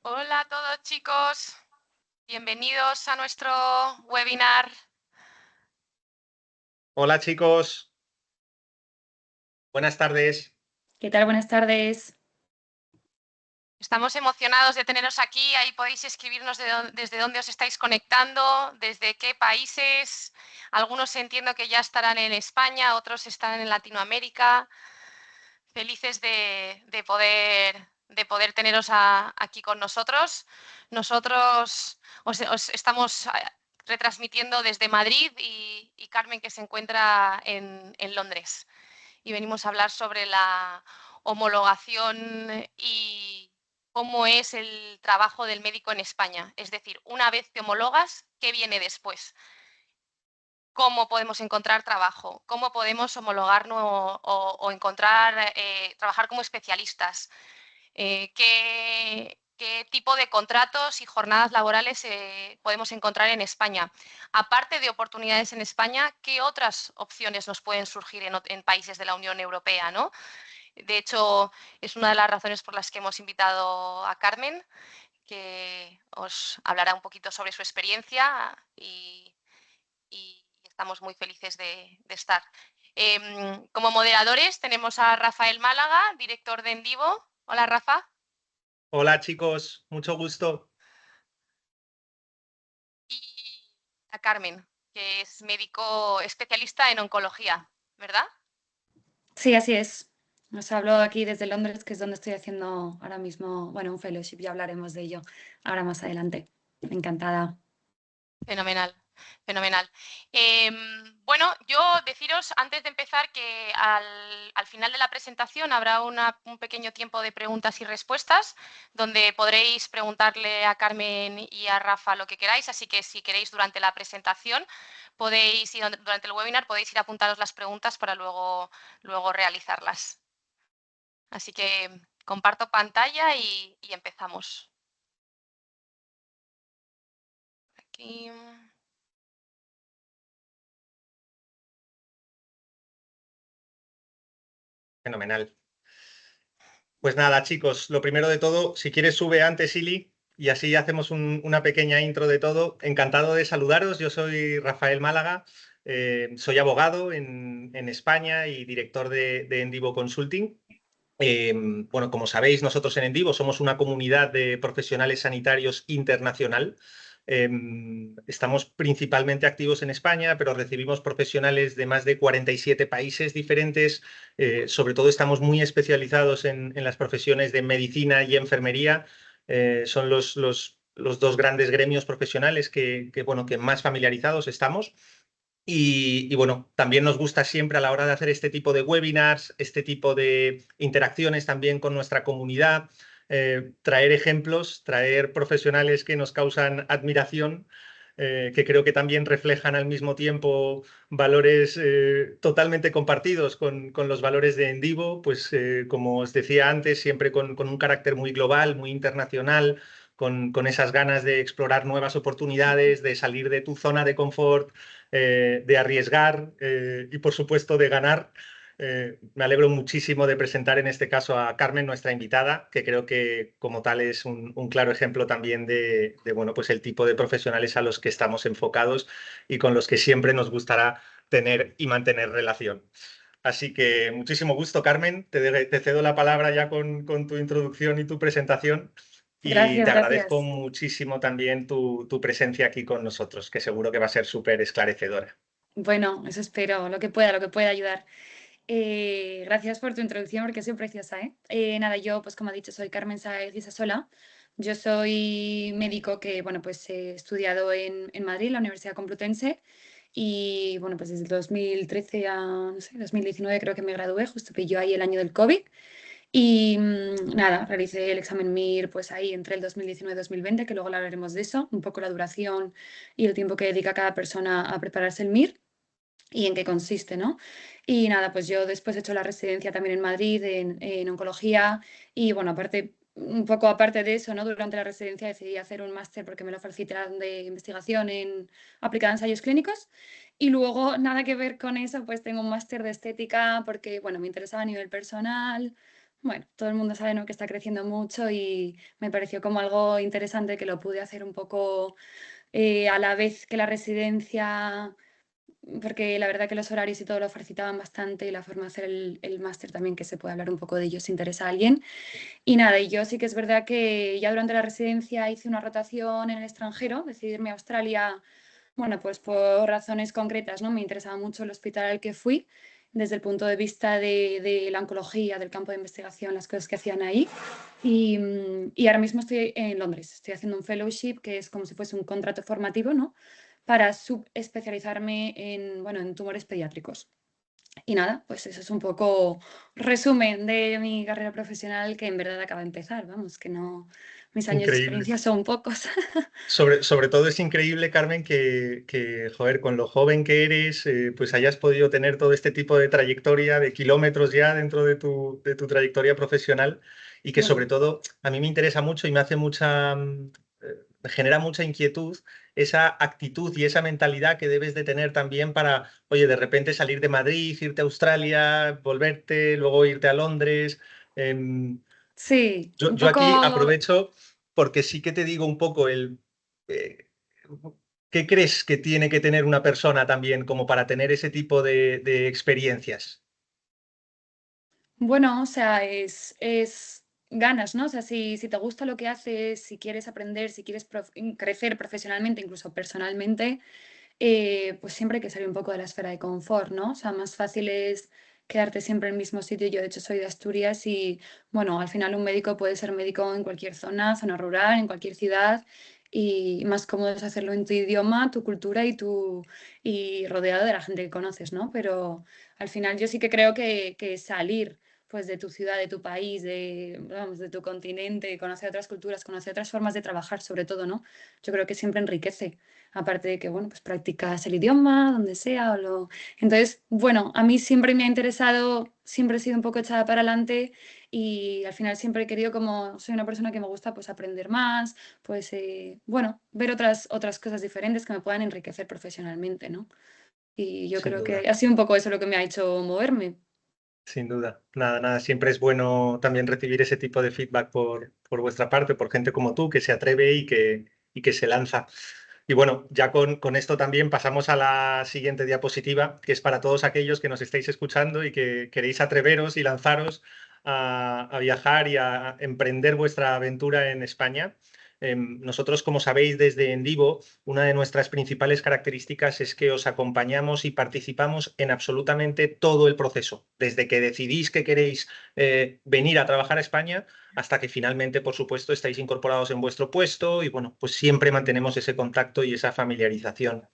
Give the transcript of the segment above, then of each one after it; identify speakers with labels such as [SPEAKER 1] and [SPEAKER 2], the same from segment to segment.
[SPEAKER 1] Hola a todos, chicos. Bienvenidos a nuestro webinar.
[SPEAKER 2] Hola chicos, buenas tardes.
[SPEAKER 3] ¿Qué tal? Buenas tardes.
[SPEAKER 1] Estamos emocionados de teneros aquí. Ahí podéis escribirnos desde dónde os estáis conectando, desde qué países. Algunos entiendo que ya estarán en España, otros estarán en Latinoamérica. Felices de poder teneros aquí con nosotros. Nosotros os estamos retransmitiendo desde Madrid y Carmen, que se encuentra en Londres. Y venimos a hablar sobre la homologación y cómo es el trabajo del médico en España. Es decir, una vez que homologas, ¿qué viene después? ¿Cómo podemos encontrar trabajo? ¿Cómo podemos homologarnos o encontrar, trabajar como especialistas? ¿Qué tipo de contratos y jornadas laborales podemos encontrar en España? Aparte de oportunidades en España, ¿qué otras opciones nos pueden surgir en países de la Unión Europea, ¿no? De hecho, es una de las razones por las que hemos invitado a Carmen, que os hablará un poquito sobre su experiencia y estamos muy felices de estar. Como moderadores tenemos a Rafael Málaga, director de Endivo. Hola, Rafa.
[SPEAKER 2] Hola chicos, mucho gusto.
[SPEAKER 1] Y a Carmen, que es médico especialista en oncología, ¿verdad?
[SPEAKER 3] Sí, así es. Os hablo aquí desde Londres, que es donde estoy haciendo ahora mismo, bueno, un fellowship, ya hablaremos de ello ahora más adelante. Encantada.
[SPEAKER 1] Fenomenal, fenomenal. Bueno, yo deciros antes de empezar que al final de la presentación habrá un pequeño tiempo de preguntas y respuestas donde podréis preguntarle a Carmen y a Rafa lo que queráis, así que si queréis durante la presentación podéis ir, durante el webinar podéis ir a apuntaros las preguntas para luego realizarlas. Así que comparto pantalla y empezamos. Aquí.
[SPEAKER 2] Fenomenal. Pues nada chicos, lo primero de todo, si quieres sube antes, Ili, y así hacemos una pequeña intro de todo. Encantado de saludaros, yo soy Rafael Málaga, soy abogado en España y director de Endivo Consulting. Bueno, como sabéis, nosotros en Endivo somos una comunidad de profesionales sanitarios internacional. Estamos principalmente activos en España, pero recibimos profesionales de más de 47 países diferentes. Sobre todo estamos muy especializados en las profesiones de medicina y enfermería. Son los dos grandes gremios profesionales bueno, que más familiarizados estamos. Y bueno, también nos gusta siempre a la hora de hacer este tipo de webinars, este tipo de interacciones también con nuestra comunidad, traer ejemplos, traer profesionales que nos causan admiración, que creo que también reflejan al mismo tiempo valores totalmente compartidos con los valores de Endivo, pues como os decía antes, siempre con un carácter muy global, muy internacional, con esas ganas de explorar nuevas oportunidades, de salir de tu zona de confort, de arriesgar y, por supuesto, de ganar. Me alegro muchísimo de presentar en este caso a Carmen, nuestra invitada, que creo que como tal es un claro ejemplo también bueno, pues el tipo de profesionales a los que estamos enfocados y con los que siempre nos gustará tener y mantener relación. Así que muchísimo gusto, Carmen. Te cedo la palabra ya con tu introducción y tu presentación. Y
[SPEAKER 3] Gracias,
[SPEAKER 2] te agradezco
[SPEAKER 3] gracias.
[SPEAKER 2] muchísimo también tu presencia aquí con nosotros, que seguro que va a ser súper esclarecedora.
[SPEAKER 3] Bueno, eso espero, lo que pueda ayudar. Gracias por tu introducción, porque ha sido preciosa, ¿eh? Nada, yo, pues como ha dicho, soy Carmen Sáez Guisasola. Yo soy médico que, bueno, pues he estudiado en Madrid, en la Universidad Complutense. Y bueno, pues desde el 2013 a, no sé, 2019 creo que me gradué, justo pilló ahí el año del COVID. Y nada, realicé el examen MIR pues ahí entre el 2019 y 2020, que luego hablaremos de eso, un poco la duración y el tiempo que dedica cada persona a prepararse el MIR y en qué consiste, ¿no? Y nada, pues yo después he hecho la residencia también en Madrid en oncología y bueno, aparte, un poco aparte de eso, ¿no? Durante la residencia decidí hacer un máster porque me lo facilitaron de investigación aplicada en ensayos clínicos y luego, nada que ver con eso, pues tengo un máster de estética porque, bueno, me interesaba a nivel personal, bueno, todo el mundo sabe, ¿no?, que está creciendo mucho y me pareció como algo interesante que lo pude hacer un poco a la vez que la residencia, porque la verdad que los horarios y todo lo facilitaban bastante y la forma de hacer el máster también, que se puede hablar un poco de ello si interesa a alguien. Y nada, y yo sí que es verdad que ya durante la residencia hice una rotación en el extranjero, decidí irme a Australia, bueno, pues por razones concretas, ¿no? Me interesaba mucho el hospital al que fui, desde el punto de vista de la oncología, del campo de investigación, las cosas que hacían ahí. Y ahora mismo estoy en Londres, estoy haciendo un fellowship que es como si fuese un contrato formativo, ¿no?, para subespecializarme en, bueno, en tumores pediátricos. Y nada, pues eso es un poco resumen de mi carrera profesional, que en verdad acaba de empezar, vamos, que no, mis años de
[SPEAKER 2] Increíble.
[SPEAKER 3] experiencia son pocos.
[SPEAKER 2] Sobre todo es increíble, Carmen, joder, con lo joven que eres, pues hayas podido tener todo este tipo de trayectoria, de kilómetros ya dentro de tu trayectoria profesional y que sobre
[SPEAKER 3] Bueno,
[SPEAKER 2] todo a mí me interesa mucho y me hace me genera mucha inquietud esa actitud y esa mentalidad que debes de tener también para, oye, de repente salir de Madrid, irte a Australia, volverte, luego irte a Londres. Em,
[SPEAKER 3] sí, un
[SPEAKER 2] yo aquí
[SPEAKER 3] poco.
[SPEAKER 2] aprovecho porque sí que te digo un poco eh, ¿qué crees que tiene que tener una persona también como para tener ese tipo de experiencias?
[SPEAKER 3] Bueno, o sea, es ganas, ¿no? O sea, si te gusta lo que haces, si quieres aprender, si quieres crecer profesionalmente, incluso personalmente, pues siempre hay que salir un poco de la esfera de confort, ¿no? O sea, más fácil es quedarte siempre en el mismo sitio. Yo, de hecho, soy de Asturias y, bueno, al final un médico puede ser médico en cualquier zona, zona rural, en cualquier ciudad, y más cómodo es hacerlo en tu idioma, tu cultura y rodeado de la gente que conoces, ¿no? Pero al final yo sí que creo que salir pues de tu ciudad, de tu país, vamos, de tu continente, conocer otras culturas, conocer otras formas de trabajar, sobre todo, ¿no? Yo creo que siempre enriquece. Aparte de que, bueno, pues practicas el idioma, donde sea, Entonces, bueno, a mí siempre me ha interesado, siempre he sido un poco echada para adelante y al final siempre he querido, como soy una persona que me gusta, pues aprender más, pues, bueno, ver otras cosas diferentes que me puedan enriquecer profesionalmente, ¿no? Y yo
[SPEAKER 2] Sin
[SPEAKER 3] creo
[SPEAKER 2] duda,
[SPEAKER 3] que ha sido un poco eso lo que me ha hecho moverme.
[SPEAKER 2] sin duda. Nada, nada, siempre es bueno también recibir ese tipo de feedback por vuestra parte, por gente como tú que se atreve y que se lanza. Y bueno, ya con esto también pasamos a la siguiente diapositiva, que es para todos aquellos que nos estáis escuchando y que queréis atreveros y lanzaros a viajar y a emprender vuestra aventura en España. Nosotros, como sabéis, desde Endivo, una de nuestras principales características es que os acompañamos y participamos en absolutamente todo el proceso, desde que decidís que queréis venir a trabajar a España hasta que finalmente, por supuesto, estáis incorporados en vuestro puesto y bueno, pues siempre mantenemos ese contacto y esa familiarización.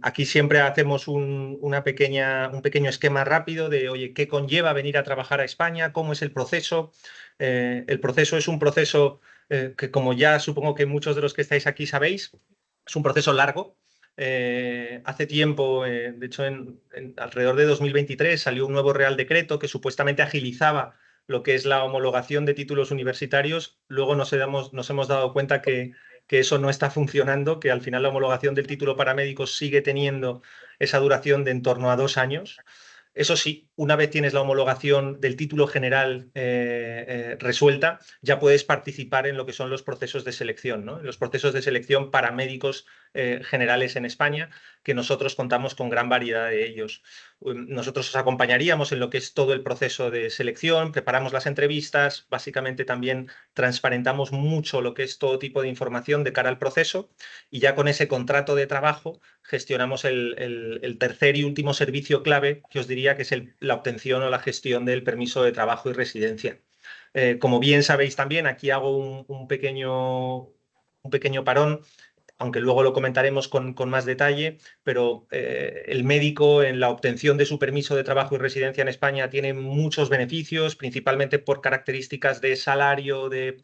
[SPEAKER 2] Aquí siempre hacemos un pequeño esquema rápido de, oye, ¿qué conlleva venir a trabajar a España? ¿Cómo es el proceso? El proceso es un proceso que, como ya supongo que muchos de los que estáis aquí sabéis, es un proceso largo. Hace tiempo, de hecho, alrededor de 2023 salió un nuevo Real Decreto que supuestamente agilizaba lo que es la homologación de títulos universitarios. Luego nos hemos dado cuenta que eso no está funcionando, que al final la homologación del título para médicos sigue teniendo esa duración de en torno a 2 años. Eso sí, una vez tienes la homologación del título general resuelta, ya puedes participar en lo que son los procesos de selección, ¿no? Los procesos de selección para médicos generales en España, que nosotros contamos con gran variedad de ellos. Nosotros os acompañaríamos en lo que es todo el proceso de selección, preparamos las entrevistas, básicamente también transparentamos mucho lo que es todo tipo de información de cara al proceso y ya con ese contrato de trabajo gestionamos el tercer y último servicio clave, que os diría que es la obtención o la gestión del permiso de trabajo y residencia. Como bien sabéis también, aquí hago un pequeño parón, aunque luego lo comentaremos con más detalle, pero el médico en la obtención de su permiso de trabajo y residencia en España tiene muchos beneficios, principalmente por características de salario, de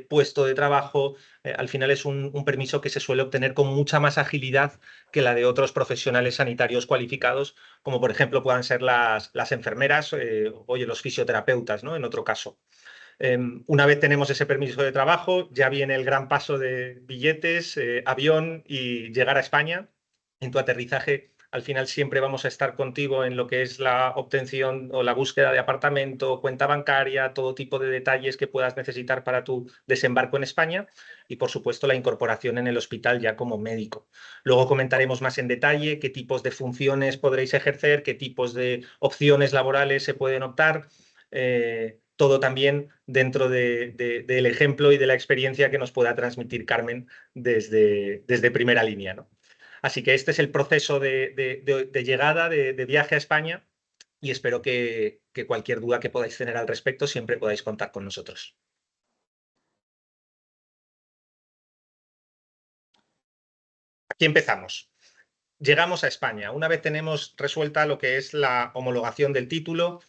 [SPEAKER 2] puesto de trabajo. Al final es un permiso que se suele obtener con mucha más agilidad que la de otros profesionales sanitarios cualificados, como por ejemplo puedan ser las enfermeras, oye, los fisioterapeutas, ¿no? En otro caso. Una vez tenemos ese permiso de trabajo, ya viene el gran paso de billetes, avión y llegar a España. En tu aterrizaje Al final siempre vamos a estar contigo en lo que es la obtención o la búsqueda de apartamento, cuenta bancaria, todo tipo de detalles que puedas necesitar para tu desembarco en España y, por supuesto, la incorporación en el hospital ya como médico. Luego comentaremos más en detalle qué tipos de funciones podréis ejercer, qué tipos de opciones laborales se pueden optar. Todo también dentro del ejemplo y de la experiencia que nos pueda transmitir Carmen desde primera línea, ¿no? Así que este es el proceso de llegada, de viaje a España, y espero que cualquier duda que podáis tener al respecto siempre podáis contar con nosotros. Aquí empezamos. Llegamos a España. Una vez tenemos resuelta lo que es la homologación del título,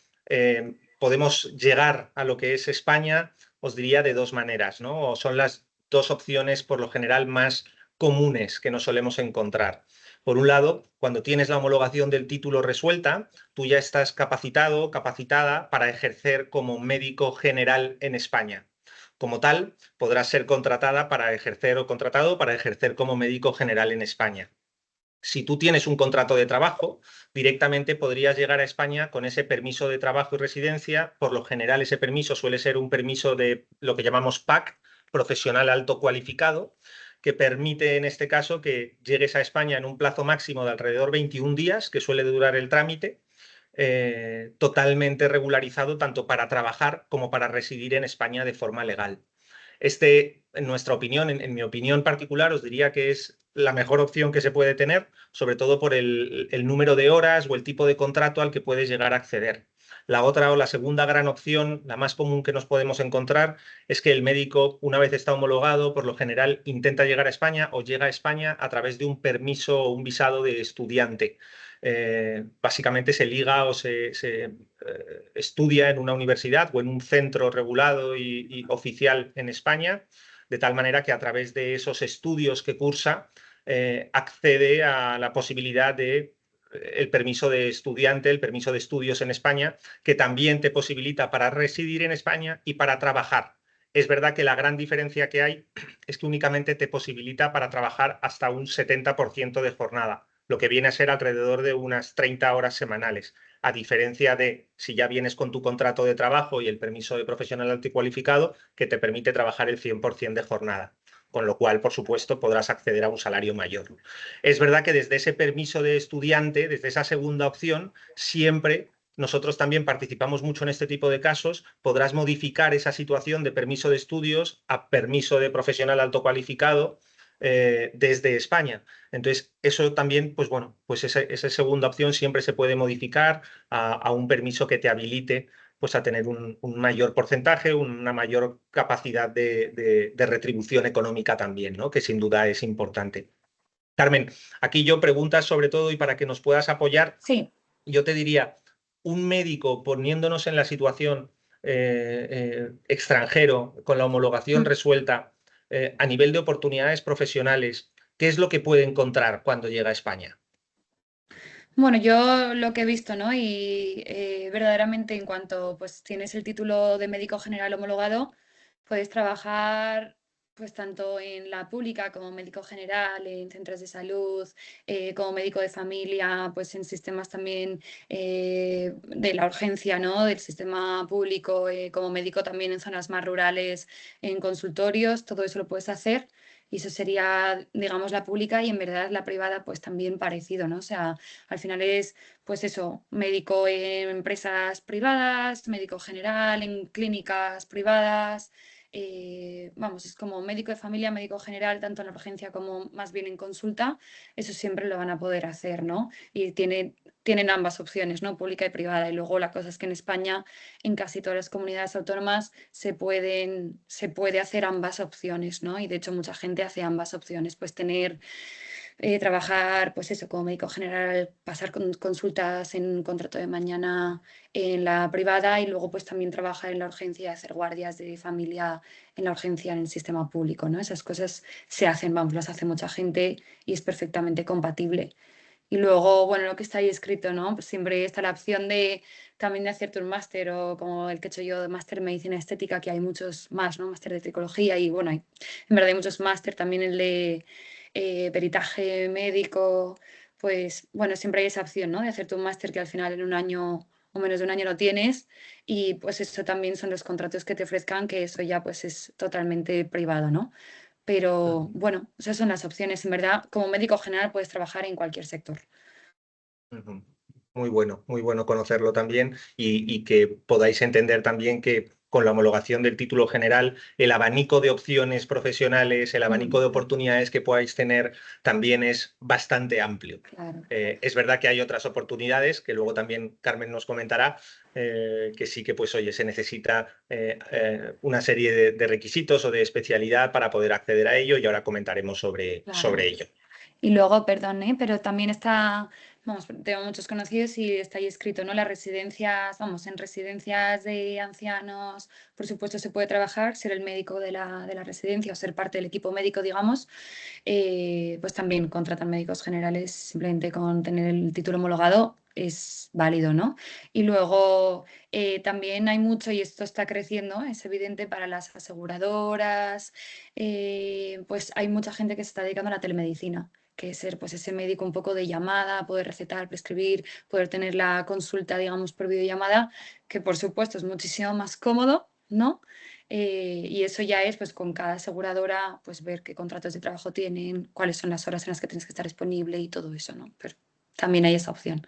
[SPEAKER 2] podemos llegar a lo que es España, os diría, de dos maneras, ¿no? O son las dos opciones por lo general más comunes que nos solemos encontrar. Por un lado, cuando tienes la homologación del título resuelta, tú ya estás capacitado, capacitada para ejercer como médico general en España. Como tal, podrás ser contratada para ejercer o contratado para ejercer como médico general en España. Si tú tienes un contrato de trabajo, directamente podrías llegar a España con ese permiso de trabajo y residencia. Por lo general, ese permiso suele ser un permiso de lo que llamamos PAC, profesional alto cualificado, que permite en este caso que llegues a España en un plazo máximo de alrededor 21 días, que suele durar el trámite, totalmente regularizado tanto para trabajar como para residir en España de forma legal. En nuestra opinión, en mi opinión particular, os diría que es la mejor opción que se puede tener, sobre todo por el número de horas o el tipo de contrato al que puedes llegar a acceder. La otra o la segunda gran opción, la más común que nos podemos encontrar, es que el médico, una vez está homologado, por lo general intenta llegar a España o llega a España a través de un permiso o un visado de estudiante. Básicamente se liga o se estudia en una universidad o en un centro regulado y oficial en España, de tal manera que a través de esos estudios que cursa accede a la posibilidad de el permiso de estudiante, el permiso de estudios en España, que también te posibilita para residir en España y para trabajar. Es verdad que la gran diferencia que hay es que únicamente te posibilita para trabajar hasta un 70% de jornada, lo que viene a ser alrededor de unas 30 horas semanales, a diferencia de si ya vienes con tu contrato de trabajo y el permiso de profesional anticualificado, que te permite trabajar el 100% de jornada, con lo cual, por supuesto, podrás acceder a un salario mayor. Es verdad que desde ese permiso de estudiante, desde esa segunda opción, siempre nosotros también participamos mucho en este tipo de casos, podrás modificar esa situación de permiso de estudios a permiso de profesional alto cualificado desde España. Entonces, eso también, pues bueno, pues esa segunda opción siempre se puede modificar a un permiso que te habilite pues a tener un mayor porcentaje, una mayor capacidad de retribución económica también, ¿no? Que sin duda es importante. Carmen, aquí yo preguntas sobre todo y para que nos puedas apoyar,
[SPEAKER 3] Sí.
[SPEAKER 2] yo te diría, un médico poniéndonos en la situación extranjero, con la homologación resuelta, a nivel de oportunidades profesionales, ¿qué es lo que puede encontrar cuando llega a España?
[SPEAKER 3] Bueno, yo lo que he visto, ¿no? Y verdaderamente en cuanto pues tienes el título de médico general homologado, puedes trabajar pues tanto en la pública como médico general, en centros de salud, como médico de familia, pues en sistemas también de la urgencia, ¿no? Del sistema público, como médico también en zonas más rurales, en consultorios, todo eso lo puedes hacer. Y eso sería, digamos, la pública y en verdad la privada, pues también parecido, ¿no? O sea, al final es, pues eso, médico en empresas privadas, médico general en clínicas privadas. Vamos, es como médico de familia, médico general, tanto en la urgencia como más bien en consulta. Eso siempre lo van a poder hacer, ¿no? Y tienen ambas opciones, ¿no? Pública y privada. Y luego la cosa es que en España, en casi todas las comunidades autónomas, se puede hacer ambas opciones, ¿no? Y de hecho mucha gente hace ambas opciones, pues tener trabajar, pues eso, como médico general, pasar consultas en un contrato de mañana en la privada y luego pues también trabajar en la urgencia, hacer guardias de familia en la urgencia en el sistema público, ¿no? Esas cosas se hacen, vamos, las hace mucha gente y es perfectamente compatible. Y luego, bueno, lo que está ahí escrito, ¿no? Pues siempre está la opción de también de hacerte un máster o como el que he hecho yo de máster en medicina estética, que hay muchos más, ¿no? Máster de tricología y bueno, en verdad hay muchos máster, también el de peritaje médico, pues bueno, siempre hay esa opción, ¿no? De hacerte un máster que al final en un año o menos de un año lo tienes y pues eso también son los contratos que te ofrezcan, que eso ya pues es totalmente privado, ¿no? Pero
[SPEAKER 2] Ujú.
[SPEAKER 3] bueno, esas son las opciones. En verdad, como médico general puedes trabajar en cualquier sector.
[SPEAKER 2] Ujú. Muy bueno conocerlo también y que podáis entender también que con la homologación del título general, el abanico de opciones profesionales, el abanico de oportunidades que podáis tener también es bastante amplio.
[SPEAKER 3] Claro.
[SPEAKER 2] Es verdad que hay otras oportunidades que luego también Carmen nos comentará, que sí que pues oye, se necesita una serie de requisitos o de especialidad para poder acceder a ello y ahora comentaremos sobre
[SPEAKER 3] Claro.
[SPEAKER 2] ello.
[SPEAKER 3] Y luego, perdón, pero también está, vamos, tengo muchos conocidos y está ahí escrito, ¿no? Las residencias, vamos, en residencias de ancianos, por supuesto se puede trabajar, ser el médico de la residencia o ser parte del equipo médico, digamos, pues también contratan médicos generales, simplemente con tener el título homologado es válido, ¿no? Y luego también hay mucho, y esto está creciendo, es evidente para las aseguradoras, pues hay mucha gente que se está dedicando a la telemedicina, que es ser pues ese médico un poco de llamada, poder recetar, prescribir, poder tener la consulta, digamos, por videollamada, que por supuesto es muchísimo más cómodo, ¿no? Y eso ya es, pues, con cada aseguradora, pues, ver qué contratos de trabajo tienen, cuáles son las horas en las que tienes que estar disponible y todo eso, ¿no? Pero también hay esa opción,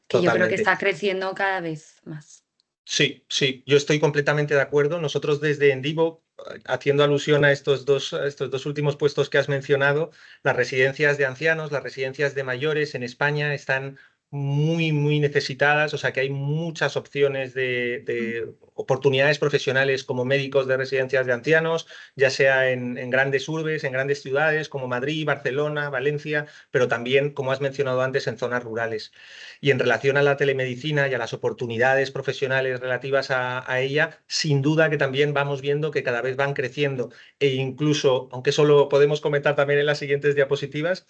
[SPEAKER 3] que yo creo que
[SPEAKER 2] Totalmente.
[SPEAKER 3] está creciendo cada vez más.
[SPEAKER 2] Sí, sí, yo estoy completamente de acuerdo. Nosotros desde Endivo, haciendo alusión a estos dos últimos puestos que has mencionado, las residencias de ancianos, las residencias de mayores en España están muy necesitadas, o sea que hay muchas opciones
[SPEAKER 3] Mm.
[SPEAKER 2] de oportunidades profesionales como médicos de residencias de ancianos, ya sea en grandes urbes, en grandes ciudades como Madrid, Barcelona, Valencia, pero también, como has mencionado antes, en zonas rurales. Y en relación a la telemedicina y a las oportunidades profesionales relativas a ella, sin duda que también vamos viendo que cada vez van creciendo e incluso, aunque eso lo podemos comentar también en las siguientes diapositivas,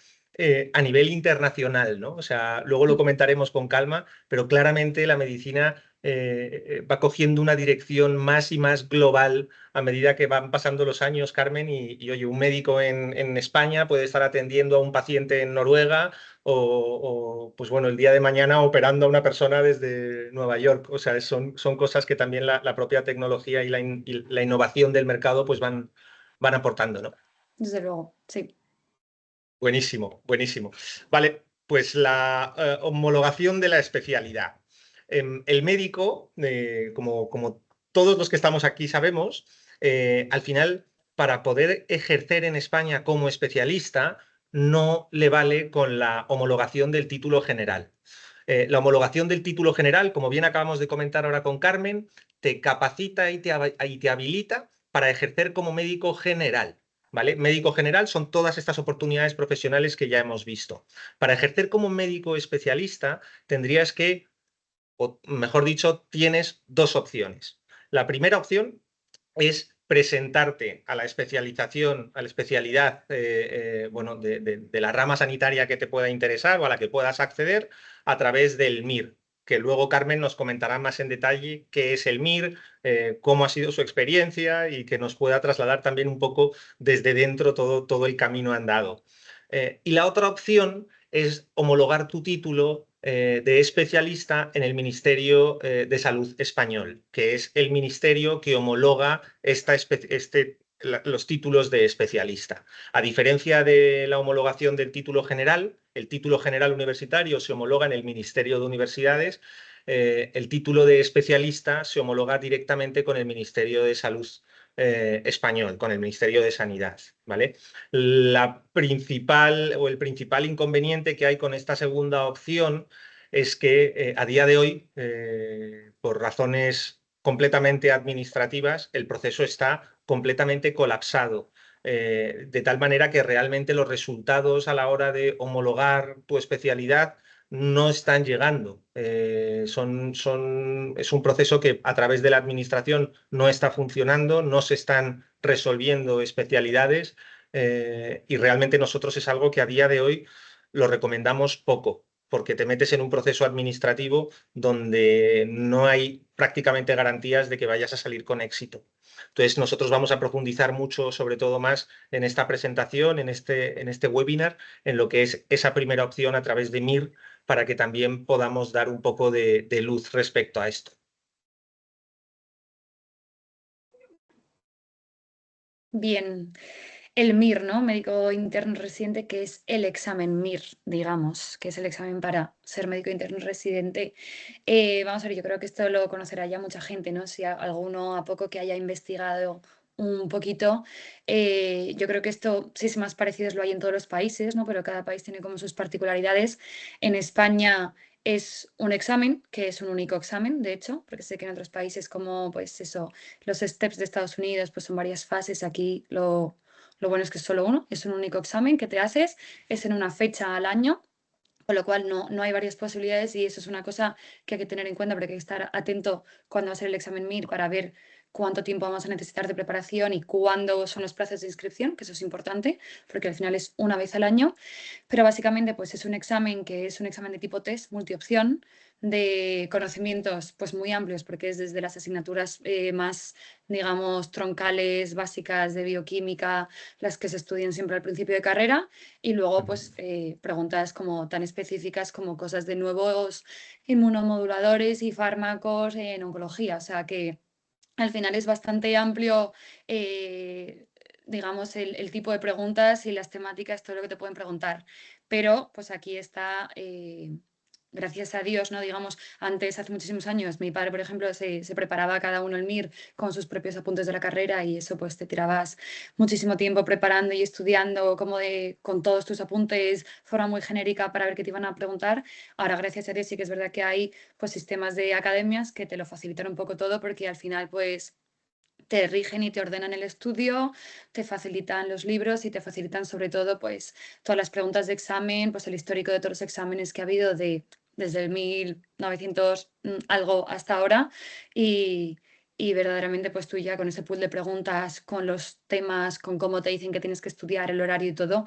[SPEAKER 2] a nivel internacional, ¿no? O sea, luego lo comentaremos con calma, pero claramente la medicina va cogiendo una dirección más y más global a medida que van pasando los años, Carmen, oye, un médico en España puede estar atendiendo a un paciente en Noruega pues bueno, el día de mañana operando a una persona desde Nueva York. O sea, son cosas que también la propia tecnología y y la innovación del mercado pues van aportando, ¿no?
[SPEAKER 3] Desde luego, sí.
[SPEAKER 2] Buenísimo, buenísimo. Vale, pues la homologación de la especialidad. El médico, como todos los que estamos aquí sabemos, al final, para poder ejercer en España como especialista, no le vale con la homologación del título general. La homologación del título general, como bien acabamos de comentar ahora con Carmen, te capacita y te habilita para ejercer como médico general. ¿Vale? Médico general son todas estas oportunidades profesionales que ya hemos visto. Para ejercer como médico especialista tendrías que, o mejor dicho, tienes dos opciones. La primera opción es presentarte a la especialización, a la especialidad bueno, de la rama sanitaria que te pueda interesar o a la que puedas acceder a través del MIR, que luego Carmen nos comentará más en detalle qué es el MIR, cómo ha sido su experiencia y que nos pueda trasladar también un poco desde dentro todo el camino andado. Y la otra opción es homologar tu título de especialista en el Ministerio de Salud español, que es el ministerio que homologa los títulos de especialista. A diferencia de la homologación del título general, el título general universitario se homologa en el Ministerio de Universidades, el título de especialista se homologa directamente con el Ministerio de Salud español, con el Ministerio de Sanidad, ¿vale? El principal inconveniente que hay con esta segunda opción es que a día de hoy, por razones completamente administrativas, el proceso está completamente colapsado. De tal manera que realmente los resultados a la hora de homologar tu especialidad no están llegando. Es un proceso que a través de la administración no está funcionando, no se están resolviendo especialidades y realmente nosotros es algo que a día de hoy lo recomendamos poco. porque te metes en un proceso administrativo donde no hay prácticamente garantías de que vayas a salir con éxito. Entonces, nosotros vamos a profundizar mucho, sobre todo más en esta presentación, en este webinar, en lo que es esa primera opción a través de MIR, para que también podamos dar un poco de luz respecto a esto.
[SPEAKER 3] Bien, el MIR, ¿no? Médico interno residente, que es el examen MIR, digamos, que es el examen para ser médico interno residente. Vamos a ver, yo creo que esto lo conocerá ya mucha gente, ¿no? Si alguno a poco que haya investigado un poquito, yo creo que esto, sí es más parecido, lo hay en todos los países, ¿no? Pero cada país tiene como sus particularidades. En España es un examen, que es un único examen, de hecho, porque sé que en otros países como, pues eso, los steps de Estados Unidos, pues son varias fases. Aquí lo bueno es que es solo uno, es un único examen que te haces, es en una fecha al año, con lo cual no hay varias posibilidades y eso es una cosa que hay que tener en cuenta porque hay que estar atento cuando va a ser el examen MIR para ver cuánto tiempo vamos a necesitar de preparación y cuándo son los plazos de inscripción, que eso es importante porque al final es una vez al año, pero básicamente pues es un examen que es un examen de tipo test, multiopción, de conocimientos pues muy amplios porque es desde las asignaturas más, digamos, troncales, básicas de bioquímica, las que se estudian siempre al principio de carrera, y luego pues preguntas como tan específicas como cosas de nuevos inmunomoduladores y fármacos en oncología, o sea que al final es bastante amplio, digamos, el tipo de preguntas y las temáticas, todo lo que te pueden preguntar. Pero pues aquí está, gracias a Dios, ¿no? Digamos, antes, hace muchísimos años, mi padre, por ejemplo, se preparaba cada uno el MIR con sus propios apuntes de la carrera y eso pues te tirabas muchísimo tiempo preparando y estudiando como con todos tus apuntes, forma muy genérica para ver qué te iban a preguntar. Ahora, gracias a Dios, sí que es verdad que hay pues sistemas de academias que te lo facilitan un poco todo porque al final pues te rigen y te ordenan el estudio, te facilitan los libros y te facilitan sobre todo pues todas las preguntas de examen, pues el histórico de todos los exámenes que ha habido desde el 1900 algo hasta ahora y verdaderamente pues tú ya con ese pool de preguntas, con los temas, con cómo te dicen que tienes que estudiar, el horario y todo,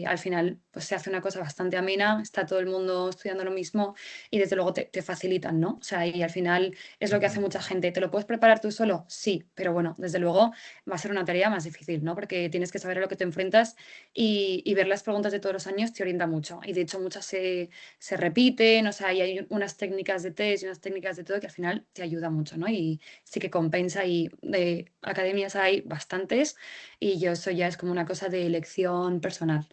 [SPEAKER 3] al final pues se hace una cosa bastante amena, está todo el mundo estudiando lo mismo y desde luego te facilitan, ¿no? O sea, y al final es lo que hace mucha gente. ¿Te lo puedes preparar tú solo? Sí, pero bueno, desde luego va a ser una tarea más difícil, ¿no? Porque tienes que saber a lo que te enfrentas y ver las preguntas de todos los años te orienta mucho. Y de hecho muchas se repiten, o sea, y hay unas técnicas de test y unas técnicas de todo que al final te ayuda mucho, ¿no? Y sí que compensa y de academias hay bastantes y yo eso ya es como una cosa de elección personal.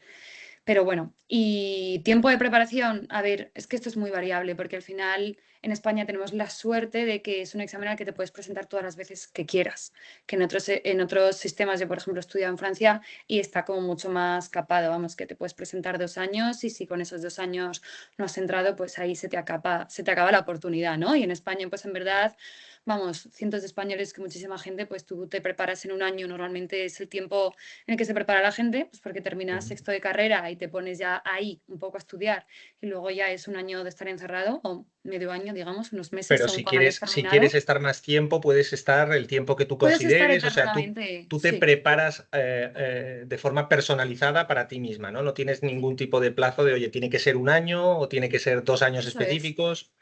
[SPEAKER 3] Pero bueno, y tiempo de preparación, a ver, es que esto es muy variable porque al final en España tenemos la suerte de que es un examen al que te puedes presentar todas las veces que quieras, que en otros sistemas, yo por ejemplo he estudiado en Francia y está como mucho más capado, vamos, que te puedes presentar 2 años y si con esos 2 años no has entrado, pues ahí se te acaba la oportunidad, ¿no? Y en España, pues en verdad, vamos, cientos de españoles, que muchísima gente, pues tú te preparas en un año, normalmente es el tiempo en el que se prepara la gente, pues porque terminas sexto de carrera y te pones ya ahí un poco a estudiar y luego ya es un año de estar encerrado o medio año, digamos, unos meses
[SPEAKER 2] Pero
[SPEAKER 3] según cuando hayas
[SPEAKER 2] si quieres
[SPEAKER 3] terminado.
[SPEAKER 2] estar más tiempo, puedes estar el tiempo que tú
[SPEAKER 3] Puedes estar
[SPEAKER 2] consideres, o sea, tú,
[SPEAKER 3] eternamente,
[SPEAKER 2] tú te
[SPEAKER 3] sí.
[SPEAKER 2] preparas de forma personalizada para ti misma, ¿no? No tienes ningún tipo de plazo de, oye, tiene que ser un año o tiene que ser 2 años
[SPEAKER 3] Eso es.
[SPEAKER 2] específicos.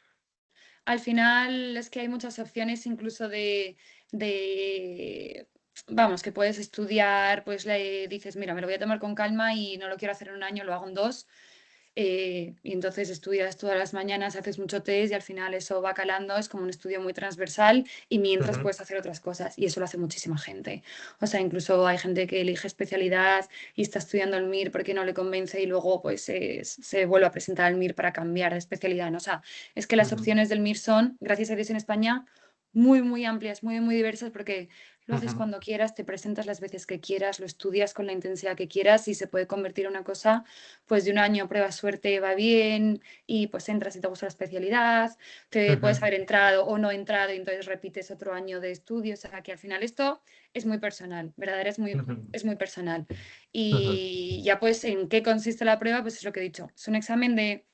[SPEAKER 3] Al final es que hay muchas opciones incluso de, vamos, que puedes estudiar, pues le dices, mira, me lo voy a tomar con calma y no lo quiero hacer en un año, lo hago en 2. Y entonces estudias todas las mañanas, haces mucho test y al final eso va calando, es como un estudio muy transversal y mientras
[SPEAKER 2] Ujú,
[SPEAKER 3] puedes hacer otras cosas y eso lo hace muchísima gente. O sea, incluso hay gente que elige especialidad y está estudiando el MIR porque no le convence y luego pues se vuelve a presentar al MIR para cambiar de especialidad, ¿no? O sea, es que las
[SPEAKER 2] ujú,
[SPEAKER 3] opciones del MIR son, gracias a Dios en España, muy, muy amplias, muy, muy diversas porque lo haces
[SPEAKER 2] ujú,
[SPEAKER 3] cuando quieras, te presentas las veces que quieras, lo estudias con la intensidad que quieras y se puede convertir en una cosa pues de un año prueba suerte va bien y pues entras y te gusta la especialidad, te puedes
[SPEAKER 2] ujú,
[SPEAKER 3] haber entrado o no entrado y entonces repites otro año de estudio, o sea que al final esto es muy personal, ¿verdad?
[SPEAKER 2] ujú,
[SPEAKER 3] Es muy personal.
[SPEAKER 2] ujú.
[SPEAKER 3] Y ya pues en qué consiste la prueba, pues es lo que he dicho, es un examen de,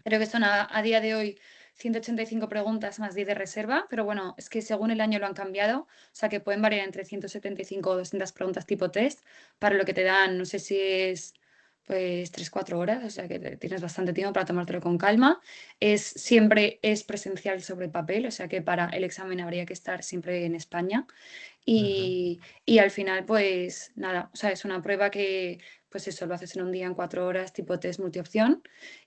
[SPEAKER 3] creo que son a día de hoy 185 preguntas más 10 de reserva, pero bueno, es que según el año lo han cambiado, o sea que pueden variar entre 175 o 200 preguntas tipo test, para lo que te dan, no sé si es pues 3-4 horas, o sea que tienes bastante tiempo para tomártelo con calma. Siempre es presencial sobre papel, o sea que para el examen habría que estar siempre en España.
[SPEAKER 2] Ujú,
[SPEAKER 3] Y al final, pues nada, o sea, es una prueba que, pues eso, lo haces en un día, en 4 horas, tipo test multiopción.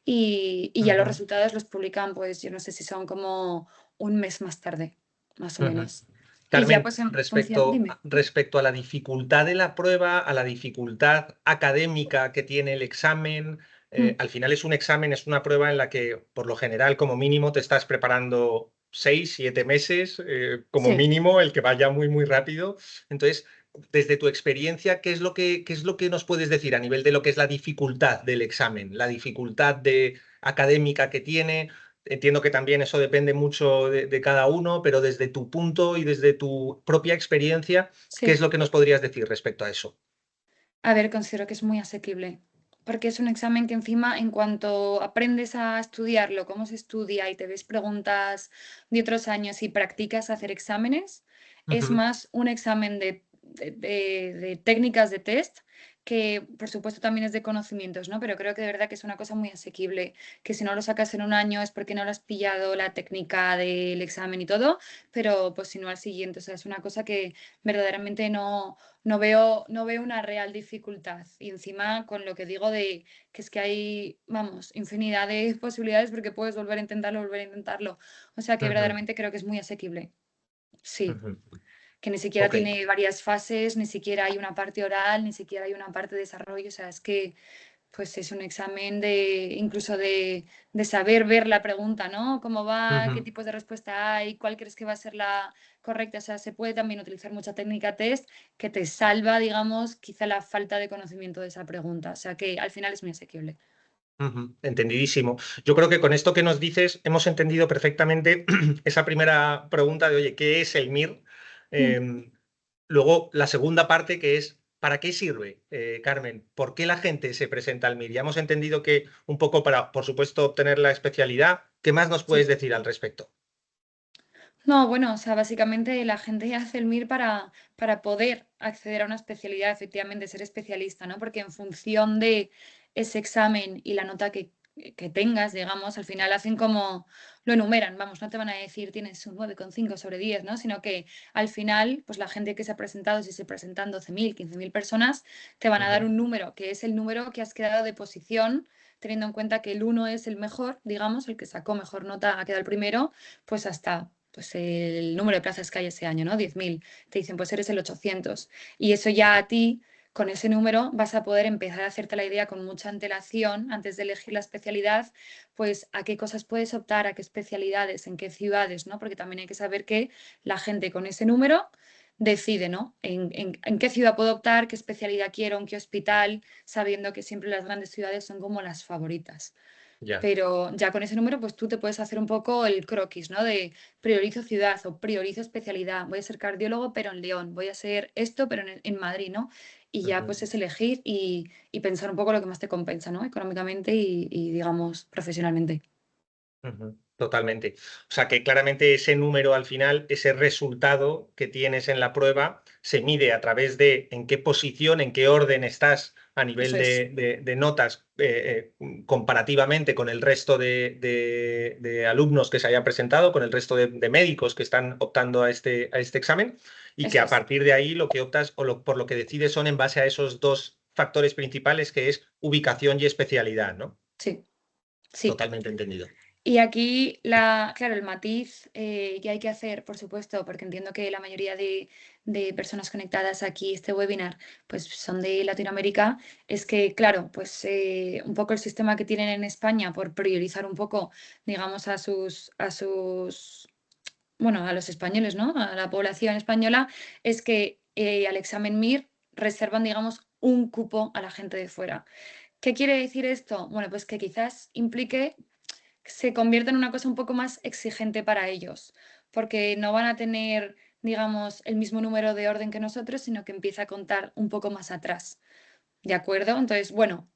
[SPEAKER 3] Y ya los
[SPEAKER 2] ujú,
[SPEAKER 3] resultados los publican, pues yo no sé si son como un mes más tarde, más o
[SPEAKER 2] ujú.
[SPEAKER 3] menos. Y ya
[SPEAKER 2] Carmen,
[SPEAKER 3] pues en función, dime.
[SPEAKER 2] respecto a la dificultad de la prueba, a la dificultad académica que tiene el examen,
[SPEAKER 3] Mm,
[SPEAKER 2] al final es un examen, es una prueba en la que, por lo general, como mínimo, te estás preparando 6, 7 meses, como
[SPEAKER 3] sí.
[SPEAKER 2] mínimo, el que vaya muy, muy rápido. Entonces, desde tu experiencia, qué es lo que nos puedes decir a nivel de lo que es la dificultad del examen, la dificultad académica que tiene? Entiendo que también eso depende mucho de cada uno, pero desde tu punto y desde tu propia experiencia, ¿qué es
[SPEAKER 3] Sí.
[SPEAKER 2] lo que nos podrías decir respecto a eso?
[SPEAKER 3] A ver, considero que es muy asequible, porque es un examen que encima, en cuanto aprendes a estudiarlo, cómo se estudia y te ves preguntas de otros años y practicas hacer exámenes, es
[SPEAKER 2] Ujú,
[SPEAKER 3] más un examen de técnicas de test que, por supuesto, también es de conocimientos, ¿no? Pero creo que de verdad que es una cosa muy asequible, que si no lo sacas en un año es porque no lo has pillado la técnica del examen y todo, pero pues si no al siguiente, o sea, es una cosa que verdaderamente no veo una real dificultad. Y encima con lo que digo de que es que hay, vamos, infinidad de posibilidades porque puedes volver a intentarlo. O sea que
[SPEAKER 2] ujú,
[SPEAKER 3] verdaderamente creo que es muy asequible. Sí,
[SPEAKER 2] ujú.
[SPEAKER 3] que ni siquiera
[SPEAKER 2] Ok.
[SPEAKER 3] tiene varias fases, ni siquiera hay una parte oral, ni siquiera hay una parte de desarrollo. O sea, es que pues es un examen incluso de saber ver la pregunta, ¿no? ¿Cómo va? ¿Qué
[SPEAKER 2] Ujú,
[SPEAKER 3] tipos de respuesta hay? ¿Cuál crees que va a ser la correcta? O sea, se puede también utilizar mucha técnica test que te salva, digamos, quizá la falta de conocimiento de esa pregunta. O sea, que al final es muy asequible.
[SPEAKER 2] ujú. Entendidísimo. Yo creo que con esto que nos dices hemos entendido perfectamente esa primera pregunta de, oye, ¿qué es el MIR?
[SPEAKER 3] Mm.
[SPEAKER 2] Em, Luego, la segunda parte que es, ¿para qué sirve, Carmen? ¿Por qué la gente se presenta al MIR? Ya hemos entendido que un poco para, por supuesto, obtener la especialidad. ¿Qué más nos puedes
[SPEAKER 3] Sí.
[SPEAKER 2] decir al respecto?
[SPEAKER 3] No, bueno, o sea, básicamente la gente hace el MIR para poder acceder a una especialidad, efectivamente, ser especialista, ¿no? Porque en función de ese examen y la nota que tengas, digamos, al final hacen como lo enumeran, vamos, no te van a decir tienes un 9,5 sobre 10, ¿no? Sino que al final, pues la gente que se ha presentado, si se presentan 12.000, 15.000 personas, te van a dar
[SPEAKER 2] Ujú,
[SPEAKER 3] un número, que es el número que has quedado de posición, teniendo en cuenta que el 1 es el mejor, digamos, el que sacó mejor nota ha quedado el primero, pues hasta pues el número de plazas que hay ese año, ¿no? 10.000. Te dicen, pues eres el 800. Y eso ya a ti, con ese número, vas a poder empezar a hacerte la idea con mucha antelación, antes de elegir la especialidad, pues a qué cosas puedes optar, a qué especialidades, en qué ciudades, ¿no? Porque también hay que saber que la gente con ese número decide, ¿no? En qué ciudad puedo optar, qué especialidad quiero, en qué hospital, sabiendo que siempre las grandes ciudades son como las favoritas.
[SPEAKER 2] ya.
[SPEAKER 3] Pero ya con ese número, pues tú te puedes hacer un poco el croquis, ¿no? De priorizo ciudad o priorizo especialidad. Voy a ser cardiólogo, pero en León. Voy a ser esto, pero en Madrid, ¿no? Y ya
[SPEAKER 2] Ujú,
[SPEAKER 3] pues es elegir y pensar un poco lo que más te compensa, ¿no? Económicamente y digamos, profesionalmente.
[SPEAKER 2] ujú. Totalmente. O sea que claramente ese número al final, ese resultado que tienes en la prueba, se mide a través de en qué posición, en qué orden estás a nivel
[SPEAKER 3] Eso es.
[SPEAKER 2] de notas comparativamente con el resto de alumnos que se hayan presentado, con el resto de médicos que están optando a este examen, y que
[SPEAKER 3] Eso
[SPEAKER 2] a
[SPEAKER 3] es.
[SPEAKER 2] partir de ahí lo que optas o por lo que decides son en base a esos dos factores principales, que es ubicación y especialidad, ¿no?
[SPEAKER 3] Sí, sí.
[SPEAKER 2] Totalmente entendido.
[SPEAKER 3] Y aquí, claro, el matiz que hay que hacer, por supuesto, porque entiendo que la mayoría de personas conectadas aquí a este webinar, pues son de Latinoamérica, es que, claro, pues un poco el sistema que tienen en España por priorizar un poco, digamos, bueno, a los españoles, ¿no? A la población española, es que al examen MIR reservan, digamos, un cupo a la gente de fuera. ¿Qué quiere decir esto? Bueno, pues que quizás implique se convierta en una cosa un poco más exigente para ellos, porque no van a tener, digamos, el mismo número de orden que nosotros, sino que empieza a contar un poco más atrás. ¿De acuerdo? Entonces, bueno,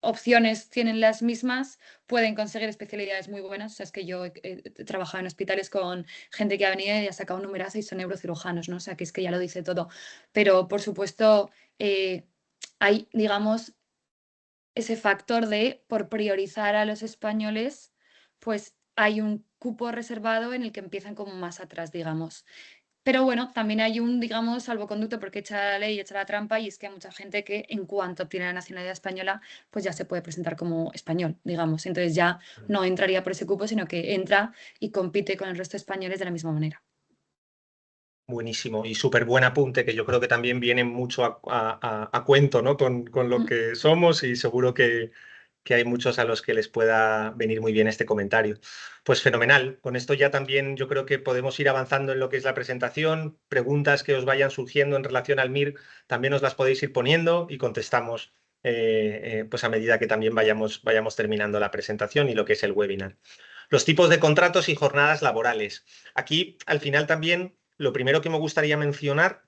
[SPEAKER 3] opciones tienen las mismas, pueden conseguir especialidades muy buenas. O sea, es que yo he trabajado en hospitales con gente que ha venido y ha sacado un numerazo y son neurocirujanos, ¿no? O sea, que es que ya lo dice todo. Pero, por supuesto, hay, digamos, ese factor de, por priorizar a los españoles, pues hay un cupo reservado en el que empiezan como más atrás, digamos. Pero bueno, también hay un, digamos, salvoconducto porque echa la ley y echa la trampa, y es que hay mucha gente que en cuanto obtiene la nacionalidad española, pues ya se puede presentar como español, digamos. Entonces ya no entraría por ese cupo, sino que entra y compite con el resto de españoles de la misma manera.
[SPEAKER 2] Buenísimo y súper buen apunte, que yo creo que también viene mucho a cuento, ¿no? Con lo
[SPEAKER 3] Mm.
[SPEAKER 2] que somos, y seguro que hay muchos a los que les pueda venir muy bien este comentario. Pues fenomenal. Con esto ya también yo creo que podemos ir avanzando en lo que es la presentación. Preguntas que os vayan surgiendo en relación al MIR también os las podéis ir poniendo y contestamos pues a medida que también vayamos terminando la presentación y lo que es el webinar. Los tipos de contratos y jornadas laborales. Aquí, al final también, lo primero que me gustaría mencionar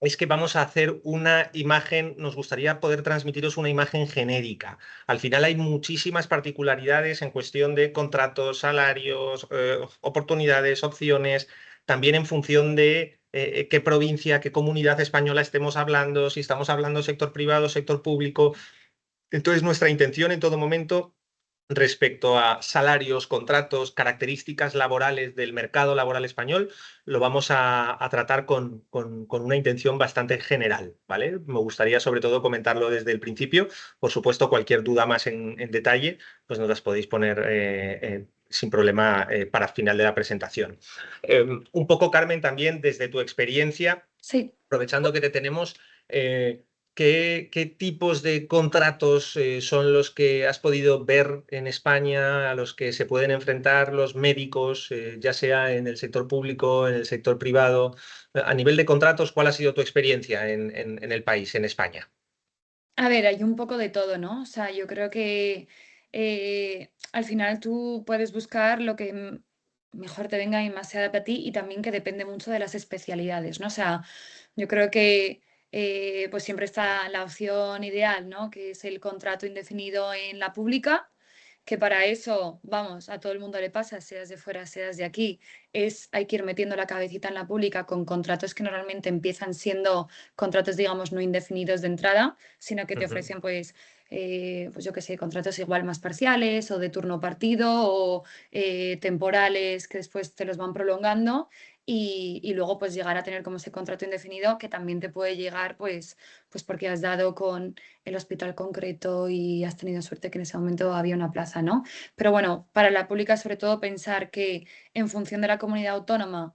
[SPEAKER 2] es que vamos a hacer una imagen, nos gustaría poder transmitiros una imagen genérica. Al final hay muchísimas particularidades en cuestión de contratos, salarios, oportunidades, opciones, también en función de qué provincia, qué comunidad española estemos hablando, si estamos hablando sector privado, sector público. Entonces, nuestra intención en todo momento respecto a salarios, contratos, características laborales del mercado laboral español, lo vamos a tratar con una intención bastante general, ¿vale? Me gustaría sobre todo comentarlo desde el principio. Por supuesto, cualquier duda más en detalle, pues nos las podéis poner sin problema para el final de la presentación. Un poco, Carmen, también desde tu experiencia,
[SPEAKER 3] Sí.
[SPEAKER 2] aprovechando que te tenemos, ¿qué tipos de contratos son los que has podido ver en España, a los que se pueden enfrentar los médicos, ya sea en el sector público, en el sector privado? A nivel de contratos, ¿cuál ha sido tu experiencia en el país, en España?
[SPEAKER 3] A ver, hay un poco de todo, ¿no? O sea, yo creo que al final tú puedes buscar lo que mejor te venga y más se adapte a ti, y también que depende mucho de las especialidades, ¿no? O sea, yo creo que pues siempre está la opción ideal, ¿no? Que es el contrato indefinido en la pública, que para eso, vamos, a todo el mundo le pasa, seas de fuera, seas de aquí, hay que ir metiendo la cabecita en la pública con contratos que normalmente empiezan siendo contratos, digamos, no indefinidos de entrada, sino que te
[SPEAKER 2] Ujú,
[SPEAKER 3] ofrecen, pues yo qué sé, contratos igual más parciales o de turno partido o temporales que después te los van prolongando, y luego pues llegar a tener como ese contrato indefinido que también te puede llegar pues porque has dado con el hospital concreto y has tenido suerte que en ese momento había una plaza, ¿no? Pero bueno, para la pública sobre todo pensar que en función de la comunidad autónoma,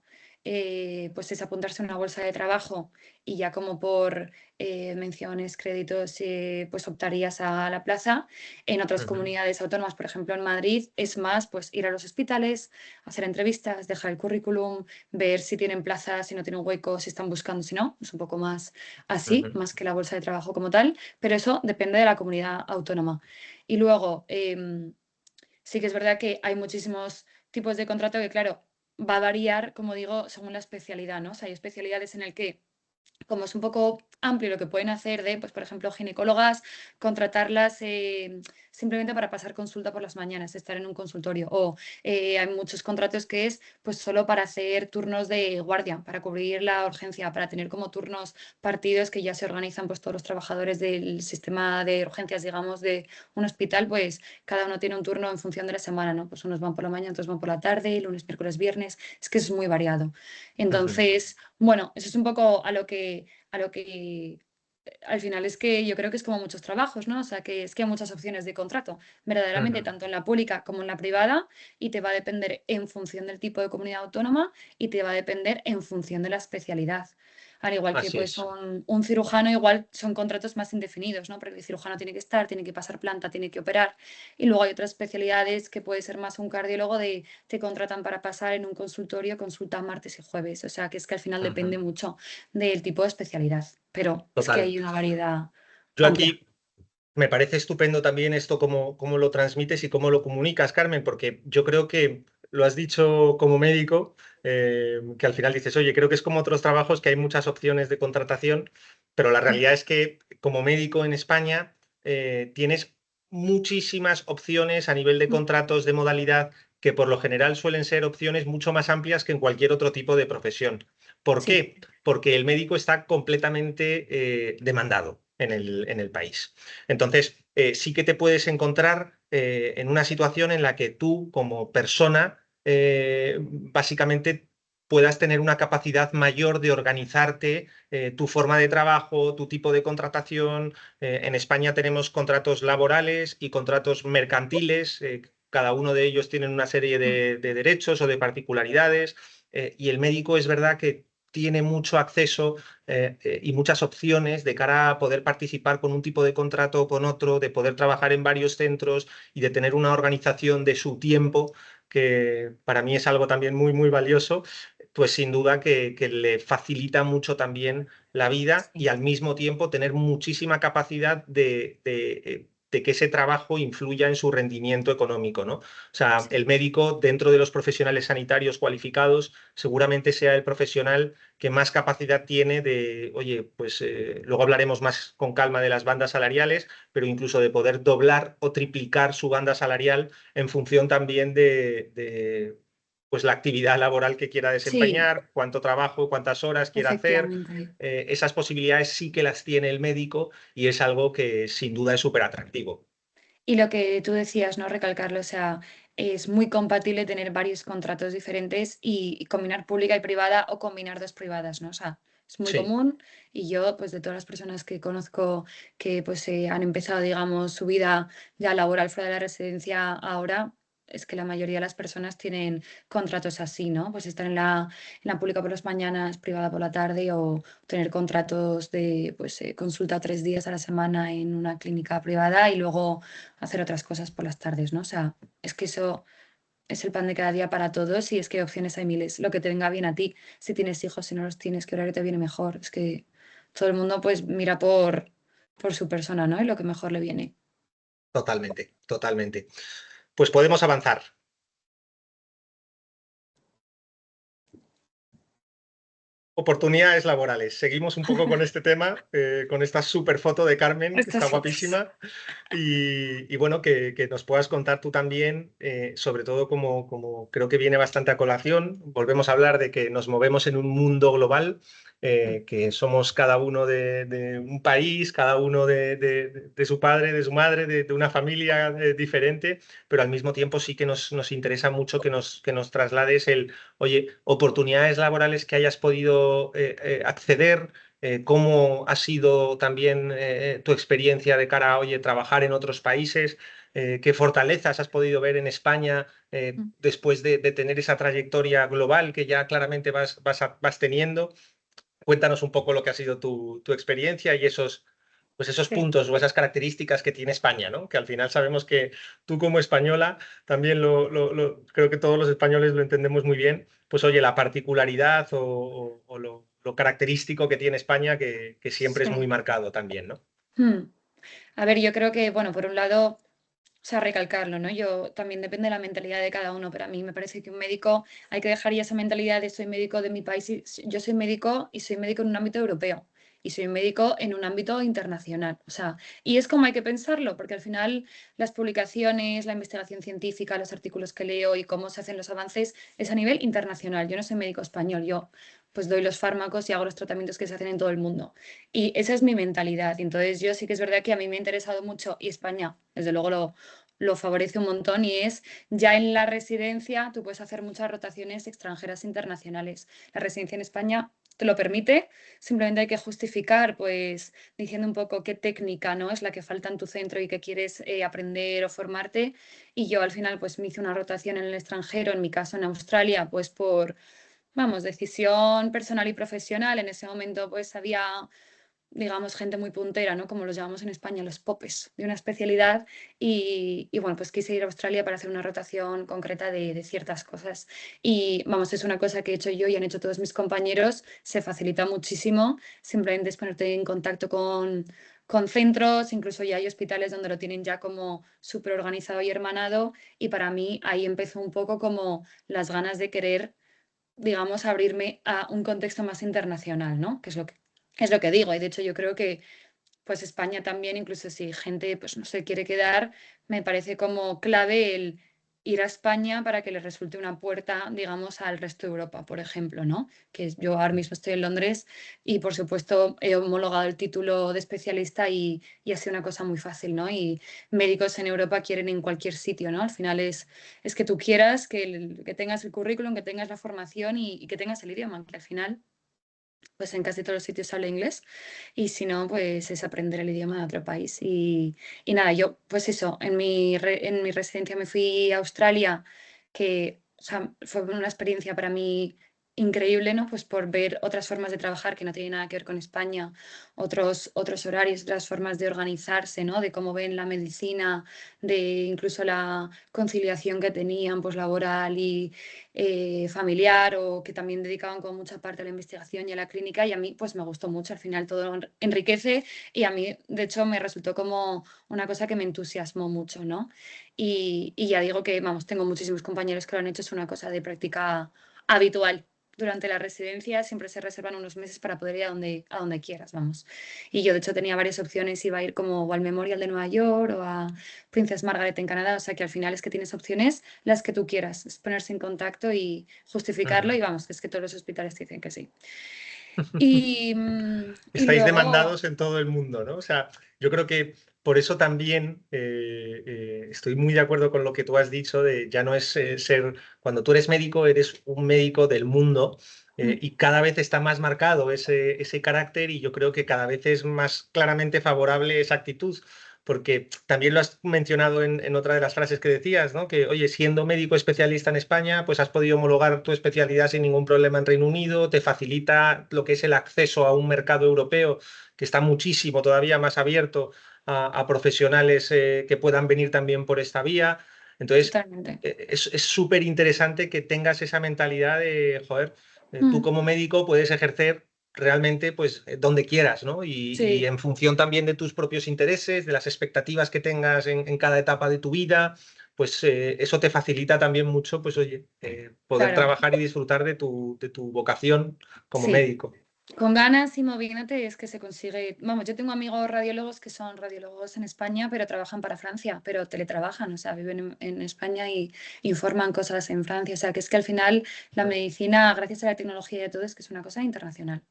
[SPEAKER 3] pues es apuntarse a una bolsa de trabajo, y ya como por menciones, créditos, pues optarías a la plaza. En otras
[SPEAKER 2] ujú,
[SPEAKER 3] comunidades autónomas, por ejemplo en Madrid, es más pues ir a los hospitales, hacer entrevistas, dejar el currículum, ver si tienen plaza, si no tienen hueco, si están buscando, si no, es un poco más así,
[SPEAKER 2] ujú.
[SPEAKER 3] más que la bolsa de trabajo como tal, pero eso depende de la comunidad autónoma. Y luego, sí que es verdad que hay muchísimos tipos de contrato que, claro, va a variar, como digo, según la especialidad, ¿no? O sea, hay especialidades en el que, como es un poco amplio lo que pueden hacer de, pues, por ejemplo, ginecólogas, contratarlas simplemente para pasar consulta por las mañanas, estar en un consultorio. O hay muchos contratos que es pues solo para hacer turnos de guardia, para cubrir la urgencia, para tener como turnos partidos que ya se organizan pues todos los trabajadores del sistema de urgencias, digamos, de un hospital, pues cada uno tiene un turno en función de la semana, ¿no? Pues unos van por la mañana, otros van por la tarde, lunes, miércoles, viernes. Es que eso es muy variado.
[SPEAKER 2] Ujú,
[SPEAKER 3] Entonces, bueno, eso es un poco a lo que al final es que yo creo que es como muchos trabajos, ¿no? O sea, que es que hay muchas opciones de contrato, verdaderamente,
[SPEAKER 2] ujú.
[SPEAKER 3] tanto en la pública como en la privada, y te va a depender en función del tipo de comunidad autónoma, y te va a depender en función de la especialidad. Al igual que
[SPEAKER 2] Así
[SPEAKER 3] pues
[SPEAKER 2] es.
[SPEAKER 3] un cirujano, igual son contratos más indefinidos, ¿no? Porque el cirujano tiene que estar, tiene que pasar planta, tiene que operar. Y luego hay otras especialidades que puede ser más un cardiólogo de te contratan para pasar en un consultorio, consulta martes y jueves. O sea, que es que al final depende
[SPEAKER 2] Ujú.
[SPEAKER 3] mucho del tipo de especialidad, pero es que
[SPEAKER 2] Total.
[SPEAKER 3] hay una variedad
[SPEAKER 2] Yo
[SPEAKER 3] amplia.
[SPEAKER 2] aquí me parece estupendo también esto, cómo lo transmites y cómo lo comunicas, Carmen, porque yo creo que lo has dicho como médico, que al final dices, oye, creo que es como otros trabajos, que hay muchas opciones de contratación, pero la
[SPEAKER 3] Mm.
[SPEAKER 2] realidad es que como médico en España tienes muchísimas opciones a nivel de
[SPEAKER 3] Mm.
[SPEAKER 2] contratos, de modalidad, que por lo general suelen ser opciones mucho más amplias que en cualquier otro tipo de profesión. ¿Por
[SPEAKER 3] Sí,
[SPEAKER 2] qué? Porque el médico está completamente demandado. en el país. Entonces, sí que te puedes encontrar en una situación en la que tú, como persona, básicamente puedas tener una capacidad mayor de organizarte, tu forma de trabajo, tu tipo de contratación. En España tenemos contratos laborales y contratos mercantiles. Cada uno de ellos tienen una serie de derechos o de particularidades. Y el médico es verdad que tiene mucho acceso y muchas opciones de cara a poder participar con un tipo de contrato o con otro, de poder trabajar en varios centros y de tener una organización de su tiempo, que para mí es algo también muy, muy valioso, pues sin duda que le facilita mucho también la vida y
[SPEAKER 3] Sí,
[SPEAKER 2] al mismo tiempo tener muchísima capacidad de que ese trabajo influya en su rendimiento económico, ¿no? O sea,
[SPEAKER 3] sí.
[SPEAKER 2] el médico dentro de los profesionales sanitarios cualificados seguramente sea el profesional que más capacidad tiene de, oye, pues luego hablaremos más con calma de las bandas salariales, pero incluso de poder doblar o triplicar su banda salarial en función también pues la actividad laboral que quiera
[SPEAKER 3] Sí,
[SPEAKER 2] desempeñar, cuánto trabajo, cuántas horas quiera hacer.
[SPEAKER 3] efectivamente.
[SPEAKER 2] Esas posibilidades sí que las tiene el médico y es algo que sin duda es súper atractivo.
[SPEAKER 3] Y lo que tú decías, ¿no? Recalcarlo, o sea, es muy compatible tener varios contratos diferentes y combinar pública y privada o combinar dos privadas, ¿no? O sea, es muy
[SPEAKER 2] Sí.
[SPEAKER 3] común y yo, pues de todas las personas que conozco que pues han empezado, digamos, su vida ya laboral fuera de la residencia ahora, es que la mayoría de las personas tienen contratos así, ¿no? Pues estar en la pública por las mañanas, privada por la tarde o tener contratos de pues consulta 3 días a la semana en una clínica privada y luego hacer otras cosas por las tardes, ¿no? O sea, es que eso es el pan de cada día para todos y es que opciones hay miles. Lo que te venga bien a ti, si tienes hijos, si no los tienes, qué horario te viene mejor. Es que todo el mundo pues mira por su persona, ¿no? Y lo que mejor le viene.
[SPEAKER 2] Totalmente, totalmente. Pues podemos avanzar. Oportunidades laborales. Seguimos un poco con este tema, con esta super foto de Carmen, que está
[SPEAKER 3] Estas fotos.
[SPEAKER 2] guapísima. Y bueno, que nos puedas contar tú también, sobre todo como creo que viene bastante a colación, volvemos a hablar de que nos movemos en un mundo global, que somos cada uno de un país, cada uno de su padre, de su madre, de una familia diferente, pero al mismo tiempo sí que nos interesa mucho que nos traslades el, oye, oportunidades laborales que hayas podido acceder, cómo ha sido también tu experiencia de cara a, oye, trabajar en otros países, qué fortalezas has podido ver en España después de tener esa trayectoria global que ya claramente vas teniendo. Cuéntanos un poco lo que ha sido tu experiencia y pues esos
[SPEAKER 3] Sí.
[SPEAKER 2] puntos o esas características que tiene España, ¿no? Que al final sabemos que tú como española, también creo que todos los españoles lo entendemos muy bien, pues oye, la particularidad o lo característico que tiene España que siempre es muy
[SPEAKER 3] Sí.
[SPEAKER 2] marcado también, ¿no?
[SPEAKER 3] Hmm. A ver, yo creo que, bueno, por un lado, o sea, recalcarlo, ¿no? Yo también depende de la mentalidad de cada uno, pero a mí me parece que un médico hay que dejar ya esa mentalidad de soy médico de mi país. Yo soy médico en un ámbito europeo y soy médico en un ámbito internacional. O sea, y es como hay que pensarlo, porque al final las publicaciones, la investigación científica, los artículos que leo y cómo se hacen los avances es a nivel internacional. Yo no soy médico español, yo pues doy los fármacos y hago los tratamientos que se hacen en todo el mundo. Y esa es mi mentalidad. Y entonces yo sí que es verdad que a mí me ha interesado mucho y España, desde luego lo favorece un montón y es ya en la residencia tú puedes hacer muchas rotaciones extranjeras internacionales. La residencia en España te lo permite, simplemente hay que justificar pues diciendo un poco qué técnica no es la que falta en tu centro y que quieres aprender o formarte y yo al final pues me hice una rotación en el extranjero, en mi caso en Australia, pues por vamos, decisión personal y profesional. En ese momento pues había digamos, gente muy puntera, ¿no? Como los llamamos en España, los popes de una especialidad. Y bueno, pues quise ir a Australia para hacer una rotación concreta de ciertas cosas. Y vamos, es una cosa que he hecho yo y han hecho todos mis compañeros. Se facilita muchísimo. Simplemente es ponerte en contacto con centros, incluso ya hay hospitales donde lo tienen ya como súper organizado y hermanado. Y para mí ahí empezó un poco como las ganas de querer digamos, abrirme a un contexto más internacional, ¿no? Que es lo que digo. Y de hecho yo creo que pues España también, incluso si gente pues no se quiere quedar, me parece como clave ir a España para que les resulte una puerta, digamos, al resto de Europa, por ejemplo, ¿no? Que yo ahora mismo estoy en Londres y, por supuesto, he homologado el título de especialista y ha sido una cosa muy fácil, ¿no? Y médicos en Europa quieren en cualquier sitio, ¿no? Al final es que tú quieras, que tengas el currículum, que tengas la formación y que tengas el idioma, que al final pues en casi todos los sitios se habla inglés y si no, pues es aprender el idioma de otro país. Y nada, yo pues eso, en mi residencia me fui a Australia, que o sea, fue una experiencia para mí increíble, ¿no? Pues por ver otras formas de trabajar que no tienen nada que ver con España, otros horarios, otras formas de organizarse, ¿no? De cómo ven la medicina, de incluso la conciliación que tenían, pues laboral y familiar o que también dedicaban con mucha parte a la investigación y a la clínica y a mí pues me gustó mucho, al final todo enriquece y a mí de hecho me resultó como una cosa que me entusiasmó mucho, ¿no? Y ya digo que, vamos, tengo muchísimos compañeros que lo han hecho, es una cosa de práctica habitual. Durante la residencia siempre se reservan unos meses para poder ir a donde quieras, vamos. Y yo, de hecho, tenía varias opciones, iba a ir como o al Memorial de Nueva York o a Princess Margaret en Canadá, o sea que al final es que tienes opciones las que tú quieras, es ponerse en contacto y justificarlo y vamos, es que todos los hospitales te dicen que sí. Y
[SPEAKER 2] Estáis
[SPEAKER 3] luego,
[SPEAKER 2] demandados en todo el mundo, ¿no? O sea, yo creo que por eso también estoy muy de acuerdo con lo que tú has dicho de ya no es cuando tú eres médico, eres un médico del mundo y cada vez está más marcado ese carácter y yo creo que cada vez es más claramente favorable esa actitud. Porque también lo has mencionado en otra de las frases que decías, ¿no? Que, oye, siendo médico especialista en España, pues has podido homologar tu especialidad sin ningún problema en Reino Unido, te facilita lo que es el acceso a un mercado europeo que está muchísimo todavía más abierto a profesionales que puedan venir también por esta vía. Entonces,
[SPEAKER 3] totalmente.
[SPEAKER 2] es súper interesante que tengas esa mentalidad de, joder, tú
[SPEAKER 3] Mm,
[SPEAKER 2] como médico puedes ejercer realmente pues donde quieras, ¿no? Y
[SPEAKER 3] sí,
[SPEAKER 2] en función también de tus propios intereses, de las expectativas que tengas en cada etapa de tu vida, pues eso te facilita también mucho, pues oye, poder
[SPEAKER 3] claro,
[SPEAKER 2] trabajar y disfrutar de tu vocación como
[SPEAKER 3] sí.
[SPEAKER 2] médico.
[SPEAKER 3] Con ganas y moviéndote es que se consigue. Vamos, yo tengo amigos radiólogos que son radiólogos en España, pero trabajan para Francia, pero teletrabajan, o sea, viven en España y informan cosas en Francia. O sea, que es que al final la medicina, gracias a la tecnología y todo, es que es una cosa internacional.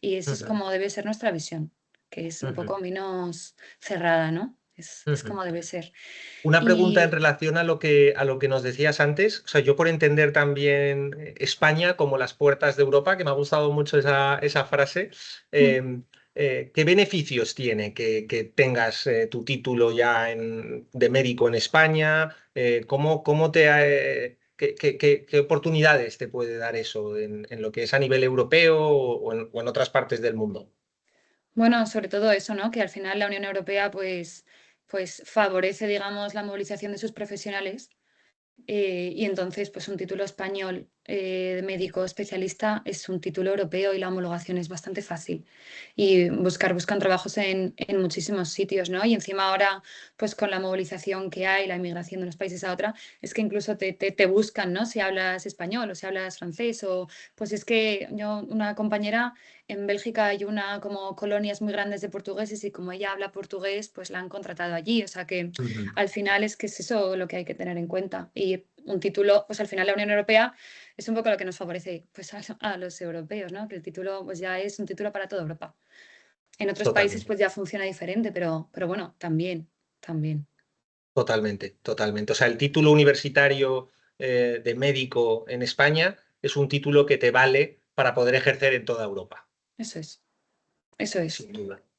[SPEAKER 3] Y eso es
[SPEAKER 2] Ujú,
[SPEAKER 3] como debe ser nuestra visión, que es un
[SPEAKER 2] ujú,
[SPEAKER 3] poco menos cerrada, ¿no? Es
[SPEAKER 2] ujú.
[SPEAKER 3] como debe ser.
[SPEAKER 2] Una pregunta en
[SPEAKER 3] Y
[SPEAKER 2] relación a lo que nos decías antes. O sea, yo por entender también España como las puertas de Europa, que me ha gustado mucho esa frase,
[SPEAKER 3] mm,
[SPEAKER 2] ¿qué beneficios tiene que tengas tu título ya de médico en España? ¿Cómo qué oportunidades te puede dar eso en lo que es a nivel europeo o en otras partes del mundo?
[SPEAKER 3] bueno, sobre todo eso, ¿no? Que al final la Unión Europea pues favorece, digamos, la movilización de sus profesionales. Y entonces, pues un título español de médico especialista es un título europeo y la homologación es bastante fácil. Y buscan trabajos en muchísimos sitios, ¿no? Y encima ahora, pues con la movilización que hay, la inmigración de unos países a otra, es que incluso te buscan, ¿no? Si hablas español o si hablas francés o... Pues es que yo, una compañera en Bélgica hay una como colonias muy grandes de portugueses y como ella habla portugués, pues la han contratado allí. O sea que
[SPEAKER 2] Ujú.
[SPEAKER 3] al final es que es eso lo que hay que tener en cuenta. Y un título, pues al final la Unión Europea es un poco lo que nos favorece pues a los europeos, ¿no? Que el título pues ya es un título para toda Europa. En otros países
[SPEAKER 2] Totalmente.
[SPEAKER 3] pues ya funciona diferente, pero bueno, también.
[SPEAKER 2] Totalmente, totalmente. O sea, el título universitario de médico en España es un título que te vale para poder ejercer en toda Europa.
[SPEAKER 3] Eso es, eso es.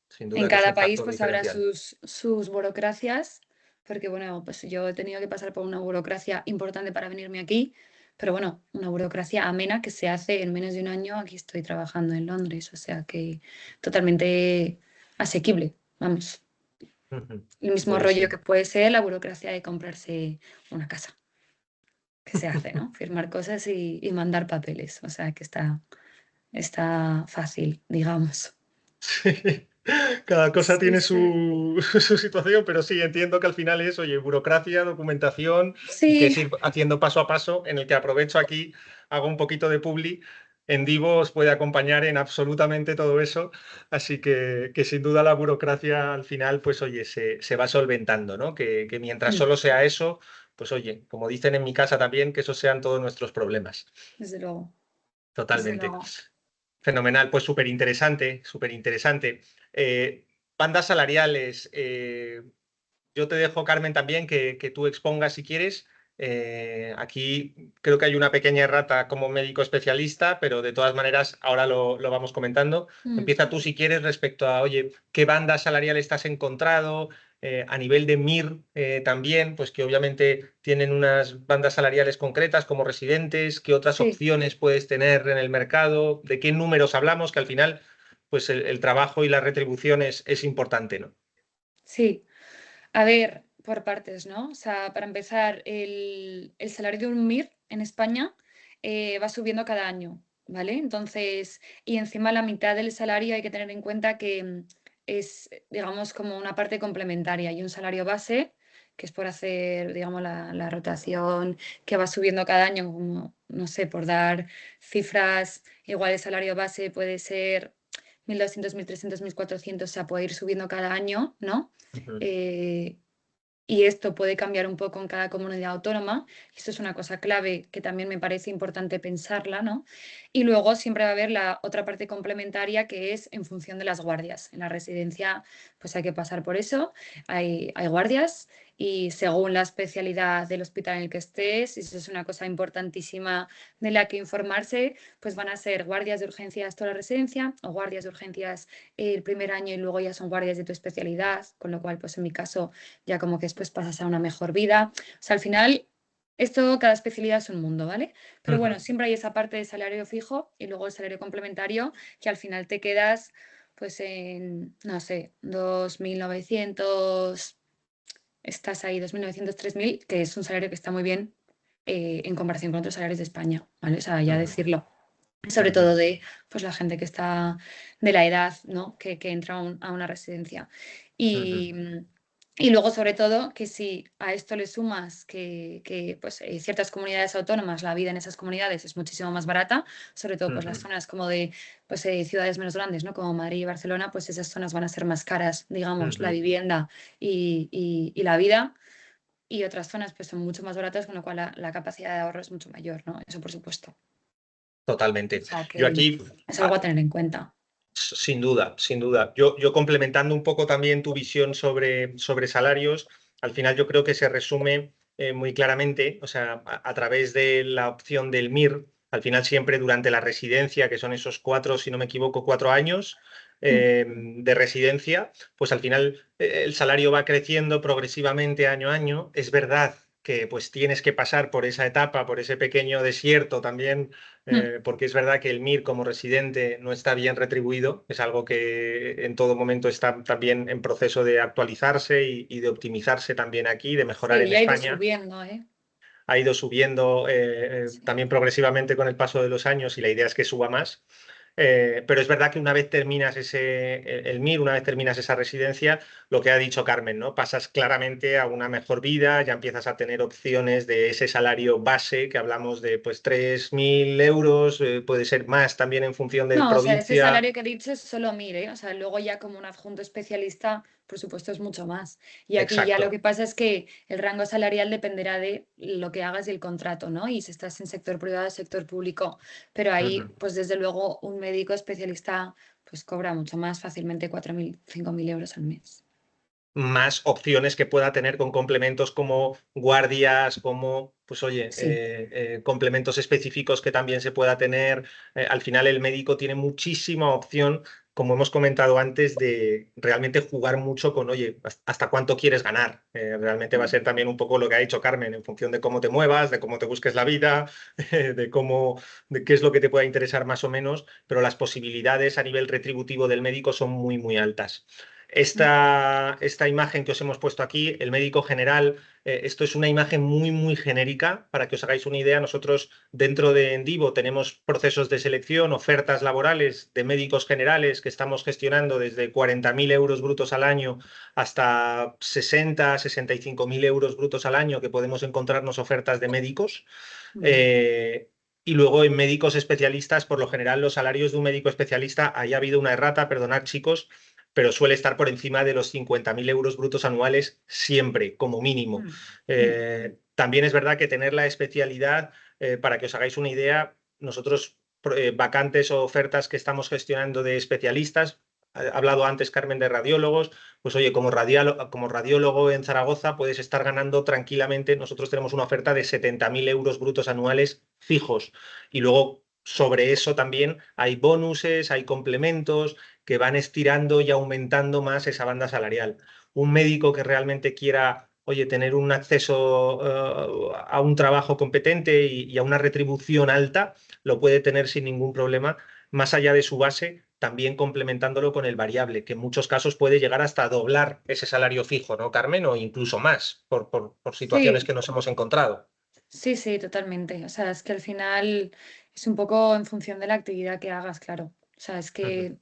[SPEAKER 2] Sin
[SPEAKER 3] En
[SPEAKER 2] duda que es
[SPEAKER 3] cada
[SPEAKER 2] un
[SPEAKER 3] país
[SPEAKER 2] factor
[SPEAKER 3] pues habrá
[SPEAKER 2] diferencial.
[SPEAKER 3] sus burocracias, porque bueno, pues yo he tenido que pasar por una burocracia importante para venirme aquí, pero bueno, una burocracia amena que se hace en menos de un año. Aquí estoy trabajando en Londres, o sea que totalmente asequible, vamos.
[SPEAKER 2] Ujú.
[SPEAKER 3] El mismo rollo
[SPEAKER 2] Buenísimo.
[SPEAKER 3] que puede ser la burocracia de comprarse una casa, que se hace, ¿no? Firmar cosas y mandar papeles, o sea que está fácil, digamos.
[SPEAKER 2] Sí. Cada cosa
[SPEAKER 3] Sí,
[SPEAKER 2] tiene
[SPEAKER 3] sí.
[SPEAKER 2] su situación, pero sí, entiendo que al final es, oye, burocracia, documentación y que
[SPEAKER 3] Sí,
[SPEAKER 2] es ir haciendo paso a paso, en el que aprovecho aquí, hago un poquito de publi. En Divo os puede acompañar en absolutamente todo eso, así que sin duda la burocracia al final, pues oye, se va solventando, ¿no? Que mientras
[SPEAKER 3] mm,
[SPEAKER 2] solo sea eso, pues oye, como dicen en mi casa también, que esos sean todos nuestros problemas.
[SPEAKER 3] Desde luego, desde
[SPEAKER 2] Totalmente.
[SPEAKER 3] luego.
[SPEAKER 2] Fenomenal, pues súper interesante, súper interesante. Bandas salariales, yo te dejo, Carmen, también que tú expongas si quieres. Aquí creo que hay una pequeña errata como médico especialista, pero de todas maneras ahora lo vamos comentando.
[SPEAKER 3] Mm.
[SPEAKER 2] Empieza tú si quieres respecto a, oye, ¿qué banda salarial estás encontrado? A nivel de MIR también, pues que obviamente tienen unas bandas salariales concretas como residentes, ¿qué otras
[SPEAKER 3] Sí,
[SPEAKER 2] opciones puedes tener en el mercado? ¿De qué números hablamos? Que al final, pues el trabajo y la retribución es importante, ¿no?
[SPEAKER 3] sí. A ver, por partes, ¿no? O sea, para empezar, el salario de un MIR en España va subiendo cada año, ¿vale? Entonces, y encima la mitad del salario hay que tener en cuenta que es, digamos, como una parte complementaria y un salario base, que es por hacer, digamos, la rotación que va subiendo cada año, como, no sé, por dar cifras, igual el salario base puede ser 1.200, 1.300, 1.400, o sea, puede ir subiendo cada año, ¿no?
[SPEAKER 2] Ujú,
[SPEAKER 3] Eh, y esto puede cambiar un poco en cada comunidad autónoma. Esto es una cosa clave que también me parece importante pensarla, ¿no? Y luego siempre va a haber la otra parte complementaria que es en función de las guardias. En la residencia, pues hay que pasar por eso. Hay guardias y según la especialidad del hospital en el que estés, y eso es una cosa importantísima de la que informarse, pues van a ser guardias de urgencias toda la residencia o guardias de urgencias el primer año y luego ya son guardias de tu especialidad, con lo cual, pues en mi caso ya como que después pasas a una mejor vida. O sea, al final, esto, cada especialidad es un mundo, ¿vale? Pero
[SPEAKER 2] ujú.
[SPEAKER 3] bueno, siempre hay esa parte de salario fijo y luego el salario complementario, que al final te quedas, pues en, no sé, 2.900, estás ahí, 2.900, 3.000, que es un salario que está muy bien en comparación con otros salarios de España, ¿vale? O sea, ya
[SPEAKER 2] Ujú,
[SPEAKER 3] decirlo. Sobre
[SPEAKER 2] ujú,
[SPEAKER 3] todo de pues, la gente que está de la edad, ¿no? Que entra a una residencia.
[SPEAKER 2] ujú,
[SPEAKER 3] Y, y luego, sobre todo, que si a esto le sumas que pues, ciertas comunidades autónomas, la vida en esas comunidades es muchísimo más barata, sobre todo pues, las
[SPEAKER 2] ujú,
[SPEAKER 3] zonas como de pues, ciudades menos grandes, ¿no? Como Madrid y Barcelona, pues esas zonas van a ser más caras, digamos, la
[SPEAKER 2] ujú.
[SPEAKER 3] vivienda y la vida. Y otras zonas pues, son mucho más baratas, con lo cual la capacidad de ahorro es mucho mayor, ¿no? Eso por supuesto.
[SPEAKER 2] Totalmente.
[SPEAKER 3] O sea
[SPEAKER 2] Yo
[SPEAKER 3] que
[SPEAKER 2] aquí,
[SPEAKER 3] es algo a tener en cuenta.
[SPEAKER 2] sin duda, sin duda. Yo complementando un poco también tu visión sobre salarios, al final yo creo que se resume muy claramente, o sea, a través de la opción del MIR, al final siempre durante la residencia, que son esos 4, si no me equivoco, 4 años
[SPEAKER 3] Mm.
[SPEAKER 2] de residencia, pues al final el salario va creciendo progresivamente año a año. Es verdad que pues tienes que pasar por esa etapa, por ese pequeño desierto también
[SPEAKER 3] Mm.
[SPEAKER 2] porque es verdad que el MIR como residente no está bien retribuido, es algo que en todo momento está también en proceso de actualizarse y de optimizarse también aquí, de mejorar
[SPEAKER 3] Sí,
[SPEAKER 2] en
[SPEAKER 3] ya ha ido
[SPEAKER 2] España.
[SPEAKER 3] subiendo, ¿eh?
[SPEAKER 2] Ha ido subiendo
[SPEAKER 3] Sí.
[SPEAKER 2] también progresivamente con el paso de los años y la idea es que suba más. Pero es verdad que una vez terminas el MIR, una vez terminas esa residencia, lo que ha dicho Carmen, ¿no? Pasas claramente a una mejor vida, ya empiezas a tener opciones de ese salario base, que hablamos de pues 3.000 euros, puede ser más también en función de
[SPEAKER 3] No, o sea, ese
[SPEAKER 2] provincia.
[SPEAKER 3] salario que he dicho es solo mire, o sea, luego ya como un adjunto especialista, por supuesto, es mucho más. Y aquí ya lo
[SPEAKER 2] Exacto.
[SPEAKER 3] que pasa es que el rango salarial dependerá de lo que hagas y el contrato, ¿no? Y si estás en sector privado o sector público. Pero ahí,
[SPEAKER 2] Ujú.
[SPEAKER 3] pues desde luego, un médico especialista pues cobra mucho más fácilmente 4.000, 5.000 euros al mes.
[SPEAKER 2] Más opciones que pueda tener con complementos como guardias, como, pues oye,
[SPEAKER 3] Sí.
[SPEAKER 2] complementos específicos que también se pueda tener. Al final el médico tiene muchísima opción, como hemos comentado antes, de realmente jugar mucho con, oye, hasta cuánto quieres ganar. Realmente va a
[SPEAKER 3] Mm.
[SPEAKER 2] ser también un poco lo que ha dicho Carmen, en función de cómo te muevas, de cómo te busques la vida, de cómo, de qué es lo que te pueda interesar más o menos, pero las posibilidades a nivel retributivo del médico son muy, muy altas.
[SPEAKER 3] Mm.
[SPEAKER 2] Esta imagen que os hemos puesto aquí, el médico general, esto es una imagen muy, muy genérica. Para que os hagáis una idea, nosotros dentro de Endivo tenemos procesos de selección, ofertas laborales de médicos generales que estamos gestionando desde 40.000 euros brutos al año hasta 60, 65.000 euros brutos al año que podemos encontrarnos ofertas de médicos.
[SPEAKER 3] Vale.
[SPEAKER 2] Eh, y luego en médicos especialistas, por lo general, los salarios de un médico especialista, ahí ha habido una errata, perdonad chicos, pero suele estar por encima de los 50.000 euros brutos anuales siempre, como mínimo. También es verdad que tener la especialidad, para que os hagáis una idea, nosotros vacantes o ofertas que estamos gestionando de especialistas, ha hablado antes Carmen de radiólogos, pues oye, como radiólogo en Zaragoza puedes estar ganando tranquilamente, nosotros tenemos una oferta de 70.000 euros brutos anuales fijos y luego sobre eso también hay bonuses, hay complementos que van estirando y aumentando más esa banda salarial. Un médico que realmente quiera, oye, tener un acceso a un trabajo competente y a una retribución alta, lo puede tener sin ningún problema, más allá de su base, también complementándolo con el variable, que en muchos casos puede llegar hasta doblar ese salario fijo, ¿no, Carmen? O incluso más, por situaciones
[SPEAKER 3] Sí,
[SPEAKER 2] que nos hemos encontrado.
[SPEAKER 3] sí, sí, totalmente. O sea, es que al final es un poco en función de la actividad que hagas, claro. O sea, es
[SPEAKER 2] Ujú,
[SPEAKER 3] que,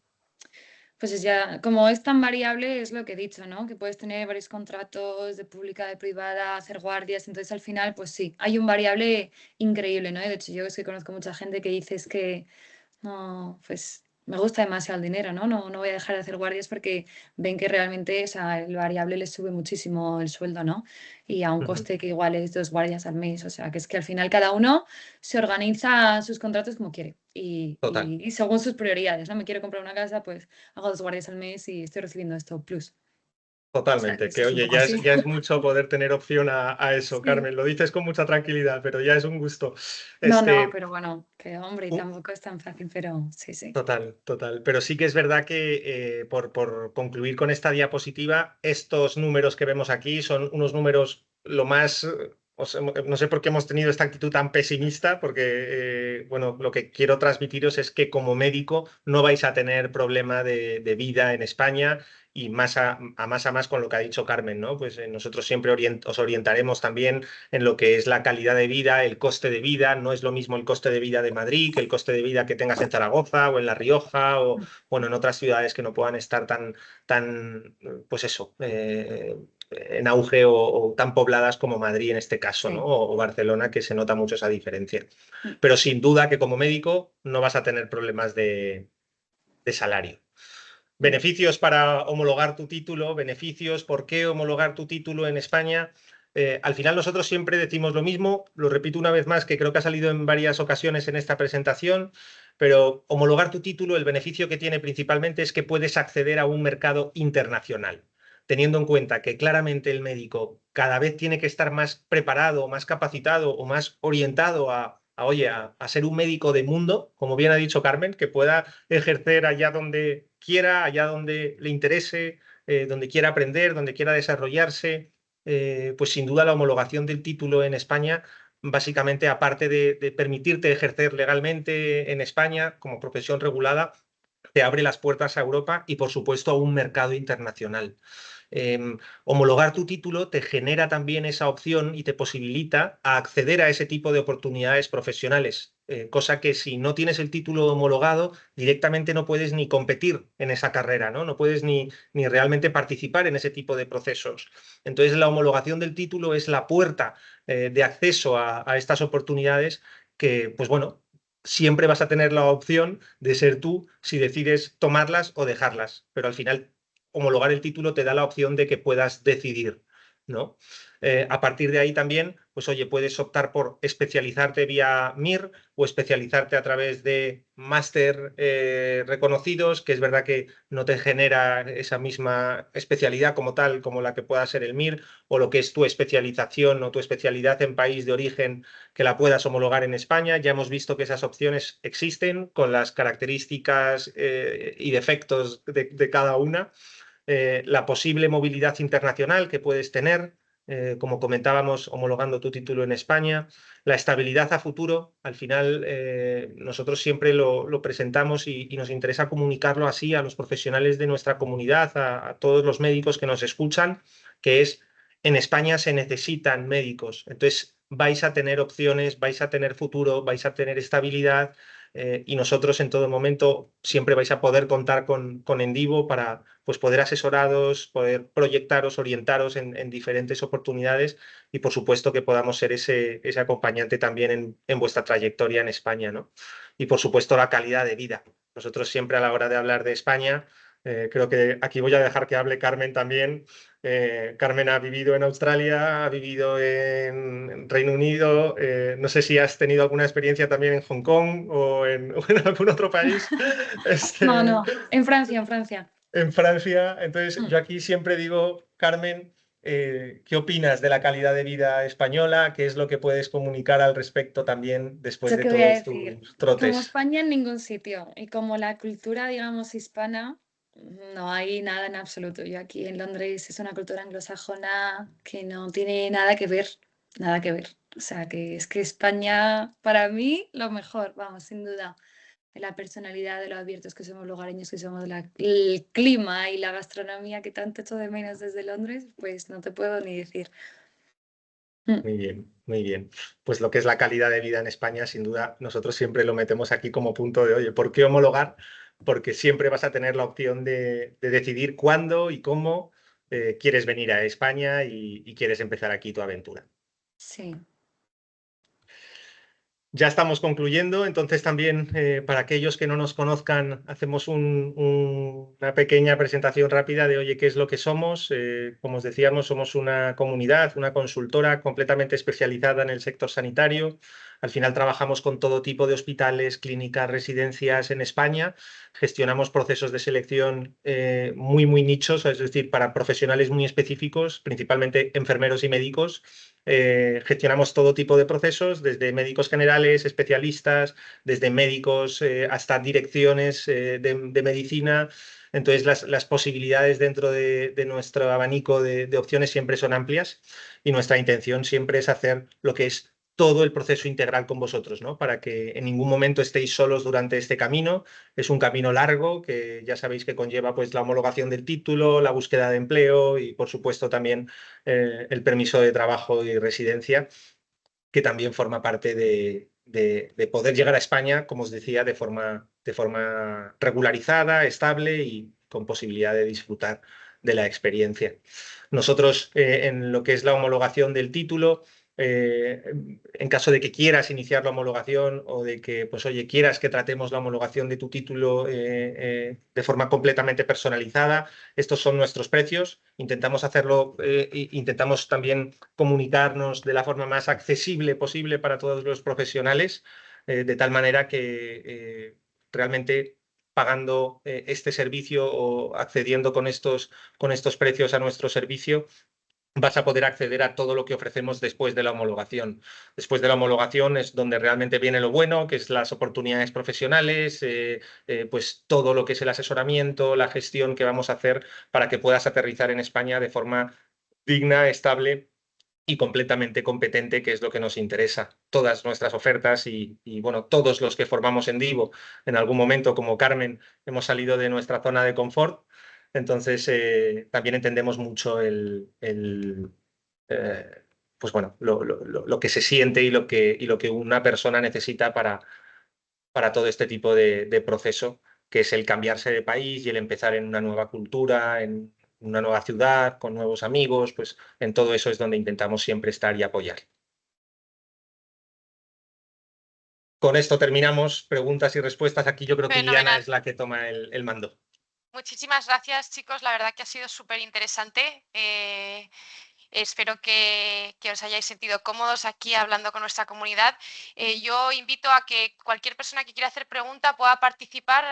[SPEAKER 3] pues es ya, como es tan variable, es lo que he dicho, ¿no? Que puedes tener varios contratos de pública, de privada, hacer guardias. Entonces, al final, pues sí, hay un variable increíble, ¿no? De hecho, yo es que conozco mucha gente que dice es que no, pues me gusta demasiado el dinero, ¿no? No voy a dejar de hacer guardias porque ven que realmente, o sea, el variable les sube muchísimo el sueldo, ¿no? Y a un
[SPEAKER 2] ujú.
[SPEAKER 3] coste que igual es 2 guardias al mes. O sea, que es que al final cada uno se organiza sus contratos como quiere y,
[SPEAKER 2] Total.
[SPEAKER 3] y, y según sus prioridades, ¿no? Me quiero comprar una casa, pues hago 2 guardias al mes y estoy recibiendo esto plus. O sea, que
[SPEAKER 2] Totalmente,
[SPEAKER 3] eso
[SPEAKER 2] que
[SPEAKER 3] es un
[SPEAKER 2] oye,
[SPEAKER 3] poco así.
[SPEAKER 2] ya es mucho poder tener opción a eso,
[SPEAKER 3] Sí.
[SPEAKER 2] Carmen. Lo dices con mucha tranquilidad, pero ya es un gusto.
[SPEAKER 3] No, no,
[SPEAKER 2] Este,
[SPEAKER 3] pero bueno, que hombre,
[SPEAKER 2] u-
[SPEAKER 3] tampoco es tan fácil, pero sí, sí.
[SPEAKER 2] Total, total. Pero sí que es verdad que, por concluir con esta diapositiva, estos números que vemos aquí son unos números lo más... no sé por qué hemos tenido esta actitud tan pesimista, porque bueno, lo que quiero transmitiros es que como médico no vais a tener problema de vida en España y más con lo que ha dicho Carmen, ¿no? Pues nosotros siempre os orientaremos también en lo que es la calidad de vida, el coste de vida. No es lo mismo el coste de vida de Madrid que el coste de vida que tengas en Zaragoza o en La Rioja o, bueno, en otras ciudades que no puedan estar pues eso, en auge o tan pobladas como Madrid en este caso, ¿no?
[SPEAKER 3] Sí.
[SPEAKER 2] O Barcelona, que se nota mucho esa diferencia. Pero sin duda que como médico no vas a tener problemas de salario. Beneficios para homologar tu título, beneficios, ¿por qué homologar tu título en España? Al final nosotros siempre decimos lo mismo, lo repito una vez más, que creo que ha salido en varias ocasiones en esta presentación, pero homologar tu título, el beneficio que tiene principalmente es que puedes acceder a un mercado internacional, teniendo en cuenta que claramente el médico cada vez tiene que estar más preparado, más capacitado o más orientado oye, a ser un médico de mundo, como bien ha dicho Carmen, que pueda ejercer allá donde quiera, allá donde le interese, donde quiera aprender, donde quiera desarrollarse. Pues sin duda la homologación del título en España, básicamente aparte de permitirte ejercer legalmente en España como profesión regulada, te abre las puertas a Europa y por supuesto a un mercado internacional. Homologar tu título te genera también esa opción y te posibilita acceder a ese tipo de oportunidades profesionales, cosa que si no tienes el título homologado, directamente no puedes ni competir en esa carrera, ¿no? No puedes ni realmente participar en ese tipo de procesos. Entonces, la homologación del título es la puerta de acceso a estas oportunidades que, pues bueno, siempre vas a tener la opción de ser tú si decides tomarlas o dejarlas, pero al final homologar el título te da la opción de que puedas decidir, ¿no? A partir de ahí también, pues oye, puedes optar por especializarte vía MIR o especializarte a través de máster reconocidos, que es verdad que no te genera esa misma especialidad como tal, como la que pueda ser el MIR, o lo que es tu especialización o tu especialidad en país de origen que la puedas homologar en España. Ya hemos visto que esas opciones existen con las características y defectos de cada una. La posible movilidad internacional que puedes tener, como comentábamos, homologando tu título en España, la estabilidad a futuro. Al final, nosotros siempre lo presentamos y nos interesa comunicarlo así a los profesionales de nuestra comunidad, a todos los médicos que nos escuchan, que es, en España se necesitan médicos. Entonces, vais a tener opciones, vais a tener futuro, vais a tener estabilidad. Y nosotros en todo momento siempre vais a poder contar con Endivo para, pues, poder asesoraros, poder proyectaros, orientaros en diferentes oportunidades y por supuesto que podamos ser ese acompañante también en vuestra trayectoria en España, ¿no? Y por supuesto la calidad de vida. Nosotros siempre a la hora de hablar de España Creo que aquí voy a dejar que hable Carmen también. Carmen ha vivido en Australia, ha vivido en Reino Unido. No sé si has tenido alguna experiencia también en Hong Kong o o en algún otro país.
[SPEAKER 3] No,
[SPEAKER 2] Este,
[SPEAKER 3] no, en Francia, en Francia.
[SPEAKER 2] en Francia. Entonces,
[SPEAKER 3] Mm.
[SPEAKER 2] yo aquí siempre digo, Carmen, ¿qué opinas de la calidad de vida española? ¿Qué es lo que puedes comunicar al respecto también después
[SPEAKER 3] ¿Yo
[SPEAKER 2] de
[SPEAKER 3] qué voy a
[SPEAKER 2] todos
[SPEAKER 3] decir?
[SPEAKER 2] tus
[SPEAKER 3] Como
[SPEAKER 2] trotes?
[SPEAKER 3] España en ningún sitio y como la cultura, digamos, hispana, no hay nada en absoluto. Yo aquí en Londres es una cultura anglosajona que no tiene nada que ver, nada que ver. O sea, que es que España, para mí, lo mejor, vamos, sin duda. De la personalidad, de lo abiertos que somos, lugareños que somos, el clima y la gastronomía que tanto echo de menos desde Londres, pues no te puedo ni decir. Mm.
[SPEAKER 2] Muy bien, muy bien. Pues lo que es la calidad de vida en España, sin duda, nosotros siempre lo metemos aquí como punto de, oye, ¿por qué homologar? Porque siempre vas a tener la opción de decidir cuándo y cómo quieres venir a España y quieres empezar aquí tu aventura.
[SPEAKER 3] Sí.
[SPEAKER 2] Ya estamos concluyendo, entonces también para aquellos que no nos conozcan, hacemos una pequeña presentación rápida de, oye, qué es lo que somos. Como os decíamos, somos una comunidad, una consultora completamente especializada en el sector sanitario. Al final trabajamos con todo tipo de hospitales, clínicas, residencias en España. Gestionamos procesos de selección muy nichos, es decir, para profesionales muy específicos, principalmente enfermeros y médicos. Gestionamos todo tipo de procesos, desde médicos generales, especialistas, desde médicos hasta direcciones de medicina. Entonces, las posibilidades dentro de nuestro abanico de opciones siempre son amplias y nuestra intención siempre es hacer lo que es todo el proceso integral con vosotros, ¿no? Para que en ningún momento estéis solos durante este camino. Es un camino largo que ya sabéis que conlleva pues, la homologación del título, la búsqueda de empleo y, por supuesto, también el permiso de trabajo y residencia, que también forma parte de poder llegar a España, como os decía, de forma regularizada, estable y con posibilidad de disfrutar de la experiencia. Nosotros, en lo que es la homologación del título, eh, en caso de que quieras iniciar la homologación o de que, pues oye, quieras que tratemos la homologación de tu título de forma completamente personalizada, estos son nuestros precios. Intentamos hacerlo, intentamos también comunicarnos de la forma más accesible posible para todos los profesionales, de tal manera que realmente pagando este servicio o accediendo con estos precios a nuestro servicio, vas a poder acceder a todo lo que ofrecemos después de la homologación. Después de la homologación es donde realmente viene lo bueno, que es las oportunidades profesionales, pues todo lo que es el asesoramiento, la gestión que vamos a hacer para que puedas aterrizar en España de forma digna, estable y completamente competente, que es lo que nos interesa. Todas nuestras ofertas bueno, todos los que formamos en Divo, en algún momento, como Carmen, hemos salido de nuestra zona de confort. Entonces, también entendemos mucho pues bueno, lo que se siente y lo que una persona necesita para todo este tipo de proceso, que es el cambiarse de país y el empezar en una nueva cultura, en una nueva ciudad, con nuevos amigos, pues en todo eso es donde intentamos siempre estar y apoyar. Con esto terminamos. Preguntas y respuestas. Aquí yo creo que Iliana
[SPEAKER 1] Fenomenal.
[SPEAKER 2] es la que toma el mando.
[SPEAKER 1] Muchísimas gracias, chicos. La verdad que ha sido súper interesante. Espero que os hayáis sentido cómodos aquí hablando con nuestra comunidad. Yo invito a que cualquier persona que quiera hacer pregunta pueda participar.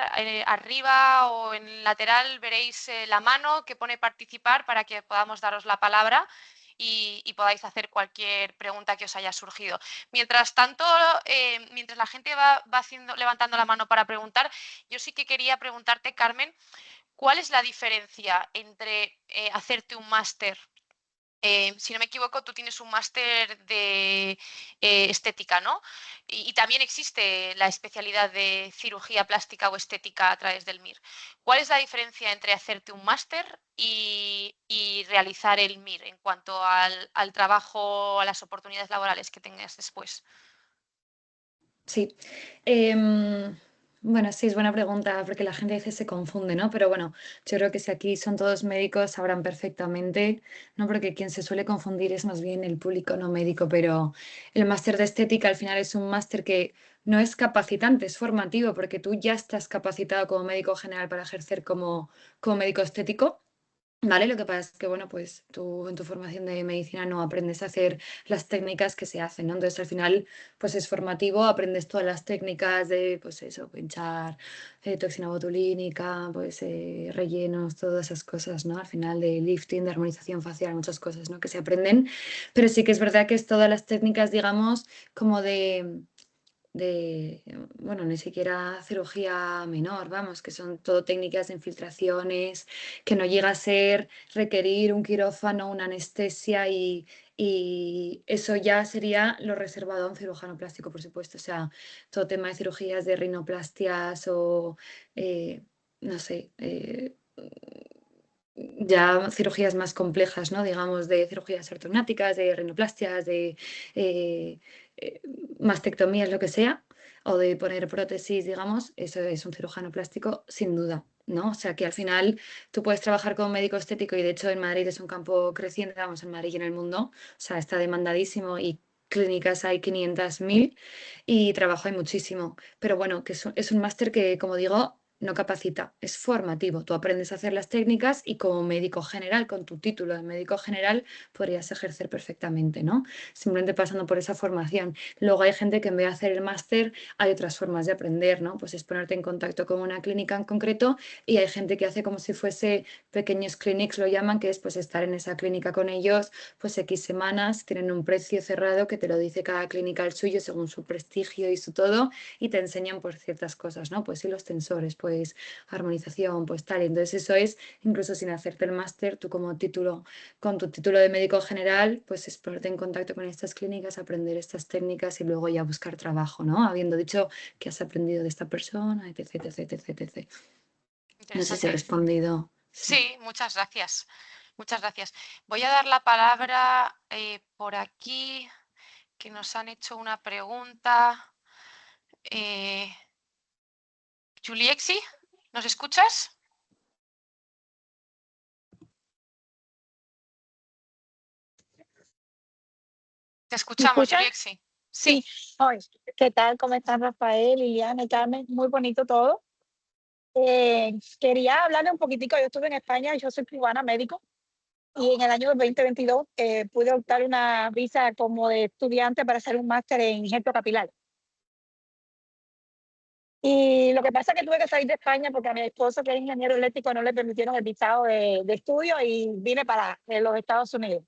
[SPEAKER 1] Arriba o en el lateral veréis la mano que pone participar para que podamos daros la palabra y podáis hacer cualquier pregunta que os haya surgido. Mientras tanto, mientras la gente va levantando la mano para preguntar, yo sí que quería preguntarte, Carmen, ¿cuál es la diferencia entre hacerte un máster? Si no me equivoco, tú tienes un máster de estética, ¿no? Y también existe la especialidad de cirugía plástica o estética a través del MIR. ¿Cuál es la diferencia entre hacerte un máster y realizar el MIR en cuanto al trabajo, a las oportunidades laborales que tengas después?
[SPEAKER 3] Sí. Bueno, sí, es buena pregunta porque la gente a veces se confunde, ¿no? Pero bueno, yo creo que si aquí son todos médicos sabrán perfectamente, ¿no? Porque quien se suele confundir es más bien el público no médico, pero el máster de estética al final es un máster que no es capacitante, es formativo, porque tú ya estás capacitado como médico general para ejercer como médico estético. Vale, lo que pasa es que, bueno, pues tú en tu formación de medicina no aprendes a hacer las técnicas que se hacen, ¿no? Entonces, al final, pues es formativo, aprendes todas las técnicas de, pues eso, pinchar, toxina botulínica, pues rellenos, todas esas cosas, ¿no? Al final de lifting, de armonización facial, muchas cosas, ¿no? Que se aprenden, pero sí que es verdad que es todas las técnicas, digamos, como bueno, ni siquiera cirugía menor, vamos, que son todo técnicas de infiltraciones, que no llega a ser requerir un quirófano, una anestesia y eso ya sería lo reservado a un cirujano plástico, por supuesto. O sea, todo tema de cirugías de rinoplastias o, no sé, ya cirugías más complejas, ¿no? Digamos, de cirugías ortognáticas, de rinoplastias, de eh, eh, mastectomías, lo que sea, o de poner prótesis, digamos, eso es un cirujano plástico sin duda, ¿no? O sea que al final tú puedes trabajar como médico estético y de hecho en Madrid es un campo creciente, vamos, en Madrid y en el mundo, o sea, está demandadísimo y clínicas hay 500.000 y trabajo hay muchísimo, pero bueno, que es un máster que, como digo, no capacita, es formativo. Tú aprendes a hacer las técnicas y como médico general, con tu título de médico general, podrías ejercer perfectamente, ¿no? Simplemente pasando por esa formación. Luego hay gente que en vez de hacer el máster, hay otras formas de aprender, ¿no? Pues es ponerte en contacto con una clínica en concreto y hay gente que hace como si fuese pequeños clinics, lo llaman, que es pues estar en esa clínica con ellos, pues X semanas, tienen un precio cerrado que te lo dice cada clínica el suyo según su prestigio y su todo y te enseñan pues ciertas cosas, ¿no? Pues sí, los tensores, pues armonización, pues tal. Y entonces eso es, incluso sin hacerte el máster, tú como título, con tu título de médico general, pues es ponerte en contacto con estas clínicas, aprender estas técnicas y luego ya buscar trabajo, ¿no? Habiendo dicho que has aprendido de esta persona, etc, etc, etc, etc. No sé si he
[SPEAKER 1] Interesante.
[SPEAKER 3] respondido. Sí.
[SPEAKER 1] Sí, muchas gracias. Muchas gracias. Voy a dar la palabra por aquí, que nos han hecho una pregunta. Juliexi, ¿nos escuchas? Te
[SPEAKER 4] ¿Me
[SPEAKER 1] escuchamos,
[SPEAKER 4] escuchan?
[SPEAKER 1] Juliexi.
[SPEAKER 4] Sí.
[SPEAKER 1] Sí,
[SPEAKER 4] Hoy. ¿Qué tal? ¿Cómo están Rafael, Liliana y Carmen? Muy bonito todo. Quería hablarle un poquitico. Yo estuve en España, yo soy cubana médico y en el año 2022 pude optar una visa como de estudiante para hacer un máster en injerto capilar. Y lo que pasa es que tuve que salir de España porque a mi esposo, que es ingeniero eléctrico, no le permitieron el visado de estudio y vine para los Estados Unidos.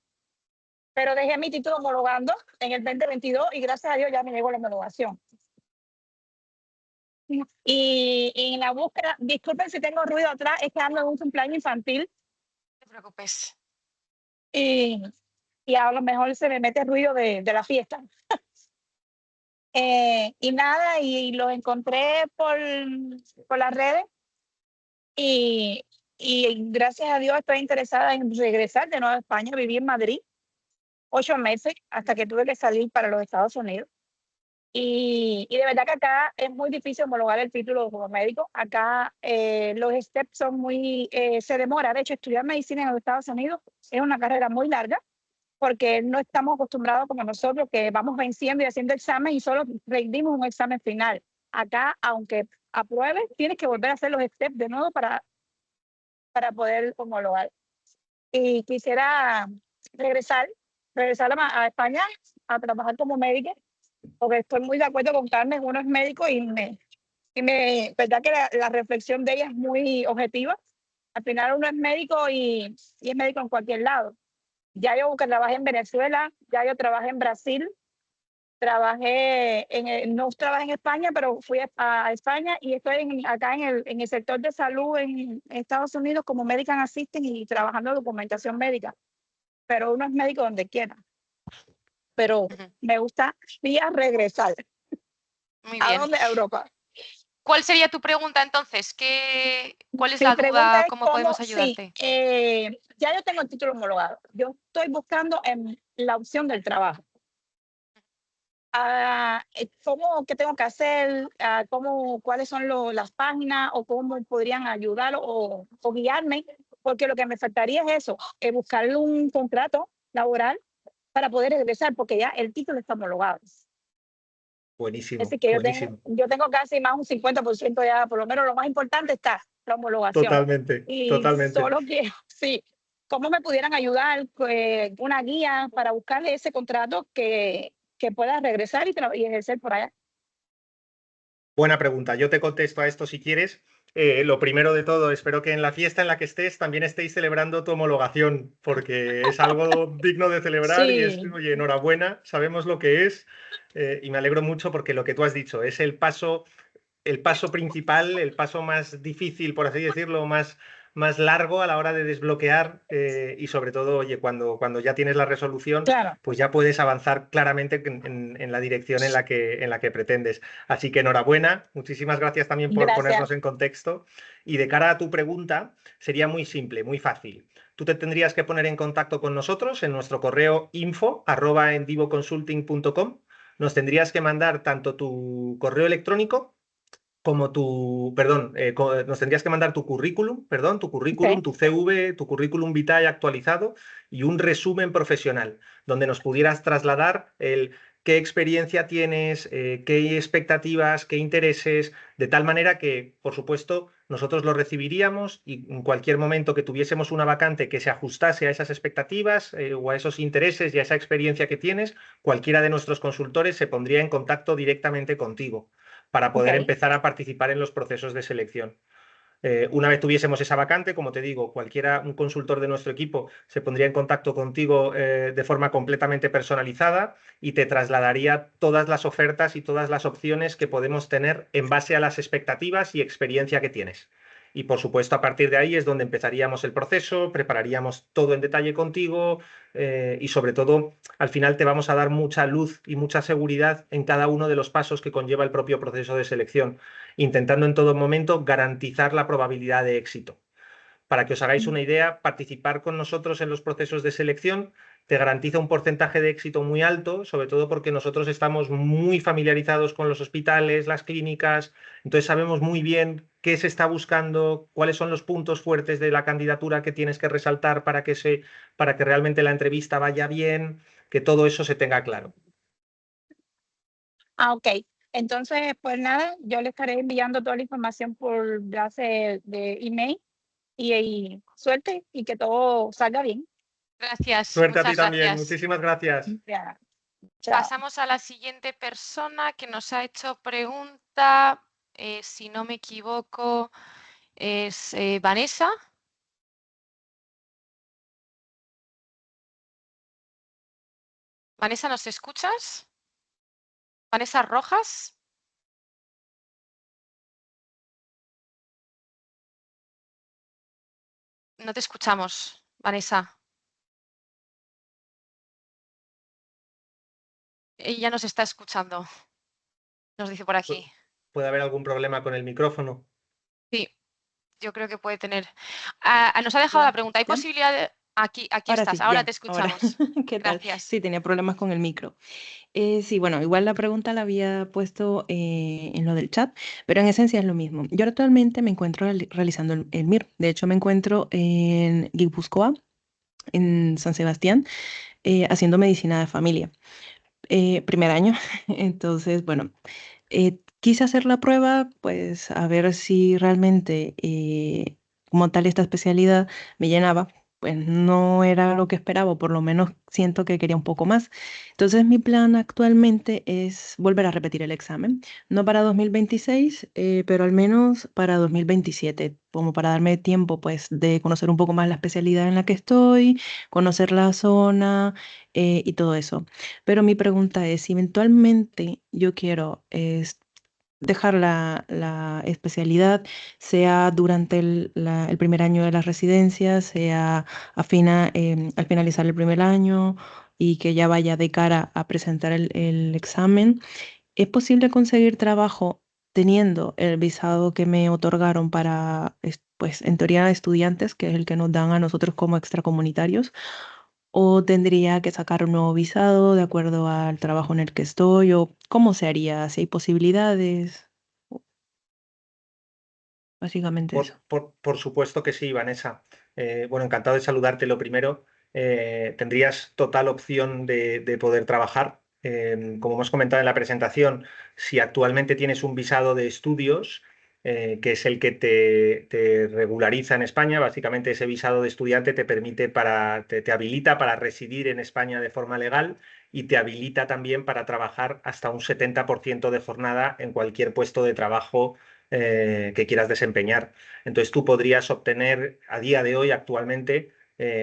[SPEAKER 4] Pero dejé mi título homologando en el 2022 y gracias a Dios ya me llegó la homologación. Y en la búsqueda, disculpen si tengo ruido atrás, es que ando en un cumpleaños infantil
[SPEAKER 1] no te preocupes.
[SPEAKER 4] y, y a lo mejor se me mete ruido de la fiesta. Y nada, y los encontré por las redes y, y gracias a Dios estoy interesada en regresar de nuevo a España. Viví en Madrid 8 meses hasta que tuve que salir para los Estados Unidos. Y de verdad que acá es muy difícil homologar el título como médico. Acá los steps son muy, se demora. De hecho, estudiar medicina en los Estados Unidos es una carrera muy larga porque no estamos acostumbrados como nosotros que vamos venciendo y haciendo examen y solo rendimos un examen final. Acá, aunque apruebes, tienes que volver a hacer los steps de nuevo para poder homologar. Y quisiera regresar, regresar a España a trabajar como médico porque estoy muy de acuerdo con Carmen, uno es médico verdad que la reflexión de ella es muy objetiva. Al final uno es médico y es médico en cualquier lado. Ya yo que trabajé en Venezuela, ya yo trabajé en Brasil, no trabajé en España, pero fui a España y estoy acá en el sector de salud en Estados Unidos como medical assistant y trabajando documentación médica. Pero uno es médico donde quiera. Pero
[SPEAKER 1] Ujú.
[SPEAKER 4] me gusta regresar.
[SPEAKER 1] Muy
[SPEAKER 4] ¿A
[SPEAKER 1] bien.
[SPEAKER 4] dónde? A Europa.
[SPEAKER 1] ¿Cuál sería tu pregunta entonces? ¿Cuál es
[SPEAKER 4] Mi
[SPEAKER 1] la
[SPEAKER 4] pregunta
[SPEAKER 1] duda?
[SPEAKER 4] es
[SPEAKER 1] ¿Cómo
[SPEAKER 4] cómo,
[SPEAKER 1] podemos
[SPEAKER 4] sí,
[SPEAKER 1] ayudarte?
[SPEAKER 4] ya yo tengo el título homologado. Yo estoy buscando en la opción del trabajo. ¿Qué tengo que hacer? ¿Cuáles son las páginas o cómo podrían ayudar o guiarme? Porque lo que me faltaría es eso, buscar un contrato laboral para poder regresar, porque ya el título está homologado.
[SPEAKER 2] Buenísimo,
[SPEAKER 4] Así que
[SPEAKER 2] buenísimo.
[SPEAKER 4] yo tengo casi más un 50% ya, por lo menos lo más importante está, la homologación.
[SPEAKER 2] Totalmente,
[SPEAKER 4] Y
[SPEAKER 2] totalmente.
[SPEAKER 4] solo que, sí, ¿cómo me pudieran ayudar? Una guía para buscarle ese contrato que pueda regresar y ejercer por allá.
[SPEAKER 2] Buena pregunta. Yo te contesto a esto si quieres. Lo primero de todo, espero que en la fiesta en la que estés también estéis celebrando tu homologación, porque es algo digno de celebrar y es,
[SPEAKER 4] Sí,
[SPEAKER 2] oye, enhorabuena, sabemos lo que es y me alegro mucho porque lo que tú has dicho es el paso principal, el paso más difícil, por así decirlo, más largo a la hora de desbloquear y sobre todo, oye, cuando ya tienes la resolución,
[SPEAKER 4] claro.
[SPEAKER 2] pues ya puedes avanzar claramente en la dirección en la que pretendes. Así que enhorabuena, muchísimas gracias también por
[SPEAKER 4] Gracias.
[SPEAKER 2] ponernos en contexto. Y de cara a tu pregunta, sería muy simple, muy fácil. Tú te tendrías que poner en contacto con nosotros en nuestro correo info@endivoconsulting.com. Nos tendrías que mandar tanto tu correo electrónico nos tendrías que mandar tu currículum,
[SPEAKER 4] Okay.
[SPEAKER 2] tu CV, tu currículum vitae actualizado y un resumen profesional, donde nos pudieras trasladar el qué experiencia tienes, qué expectativas, qué intereses, de tal manera que, por supuesto, nosotros lo recibiríamos y en cualquier momento que tuviésemos una vacante que se ajustase a esas expectativas o a esos intereses y a esa experiencia que tienes, cualquiera de nuestros consultores se pondría en contacto directamente contigo para poder
[SPEAKER 4] Okay.
[SPEAKER 2] empezar a participar en los procesos de selección. Una vez tuviésemos esa vacante, como te digo, un consultor de nuestro equipo se pondría en contacto contigo de forma completamente personalizada y te trasladaría todas las ofertas y todas las opciones que podemos tener en base a las expectativas y experiencia que tienes. Y por supuesto, a partir de ahí es donde empezaríamos el proceso, prepararíamos todo en detalle contigo y sobre todo, al final te vamos a dar mucha luz y mucha seguridad en cada uno de los pasos que conlleva el propio proceso de selección, intentando en todo momento garantizar la probabilidad de éxito. Para que os hagáis una idea, participar con nosotros en los procesos de selección te garantiza un porcentaje de éxito muy alto, sobre todo porque nosotros estamos muy familiarizados con los hospitales, las clínicas, entonces sabemos muy bien qué se está buscando, cuáles son los puntos fuertes de la candidatura que tienes que resaltar para que realmente la entrevista vaya bien, que todo eso se tenga claro.
[SPEAKER 4] Ok. Entonces, pues nada, yo le estaré enviando toda la información por base de email y suerte y que todo salga bien.
[SPEAKER 1] Gracias,
[SPEAKER 2] Suerte a ti
[SPEAKER 1] muchas
[SPEAKER 2] también,
[SPEAKER 1] gracias.
[SPEAKER 2] muchísimas gracias.
[SPEAKER 4] Ya. Chao.
[SPEAKER 1] Pasamos a la siguiente persona que nos ha hecho pregunta, si no me equivoco, es Vanessa. Vanessa, ¿nos escuchas? Vanessa Rojas. No te escuchamos, Vanessa. Ella nos está escuchando, nos dice por aquí.
[SPEAKER 2] ¿Puede haber algún problema con el micrófono?
[SPEAKER 1] Sí, yo creo que puede tener. Nos ha dejado la
[SPEAKER 5] Hola,
[SPEAKER 1] pregunta. ¿Hay
[SPEAKER 5] ¿ya?
[SPEAKER 1] posibilidad de...? Aquí
[SPEAKER 5] Ahora
[SPEAKER 1] estás,
[SPEAKER 5] sí,
[SPEAKER 1] ahora
[SPEAKER 5] ya,
[SPEAKER 1] te
[SPEAKER 5] ahora.
[SPEAKER 1] escuchamos.
[SPEAKER 5] ¿Qué tal?
[SPEAKER 1] Gracias.
[SPEAKER 5] Sí, tenía problemas con el micro. Sí, bueno, igual la pregunta la había puesto en lo del chat, pero en esencia es lo mismo. Yo actualmente me encuentro realizando el MIR. De hecho, me encuentro en Guipúzcoa, en San Sebastián, haciendo medicina de familia. Primer año. Entonces, bueno, quise hacer la prueba, pues a ver si realmente como tal esta especialidad me llenaba. Pues no era lo que esperaba, o por lo menos siento que quería un poco más. Entonces mi plan actualmente es volver a repetir el examen, no para 2026, pero al menos para 2027, como para darme tiempo pues de conocer un poco más la especialidad en la que estoy, conocer la zona y todo eso. Pero mi pregunta es, si eventualmente yo quiero dejar la especialidad, sea durante el primer año de la residencia, sea al finalizar el primer año y que ya vaya de cara a presentar el examen, ¿es posible conseguir trabajo teniendo el visado que me otorgaron para, pues, en teoría, estudiantes, que es el que nos dan a nosotros como extracomunitarios? ¿O tendría que sacar un nuevo visado de acuerdo al trabajo en el que estoy? ¿O cómo se haría? Si hay posibilidades. Básicamente eso.
[SPEAKER 2] Por supuesto que sí, Vanessa. Bueno, encantado de saludarte. Lo primero, tendrías total opción de poder trabajar. como hemos comentado en la presentación, si actualmente tienes un visado de estudios, que es el que te regulariza en España, básicamente ese visado de estudiante te permite te habilita para residir en España de forma legal y te habilita también para trabajar hasta un 70% de jornada en cualquier puesto de trabajo que quieras desempeñar. Entonces tú podrías obtener a día de hoy actualmente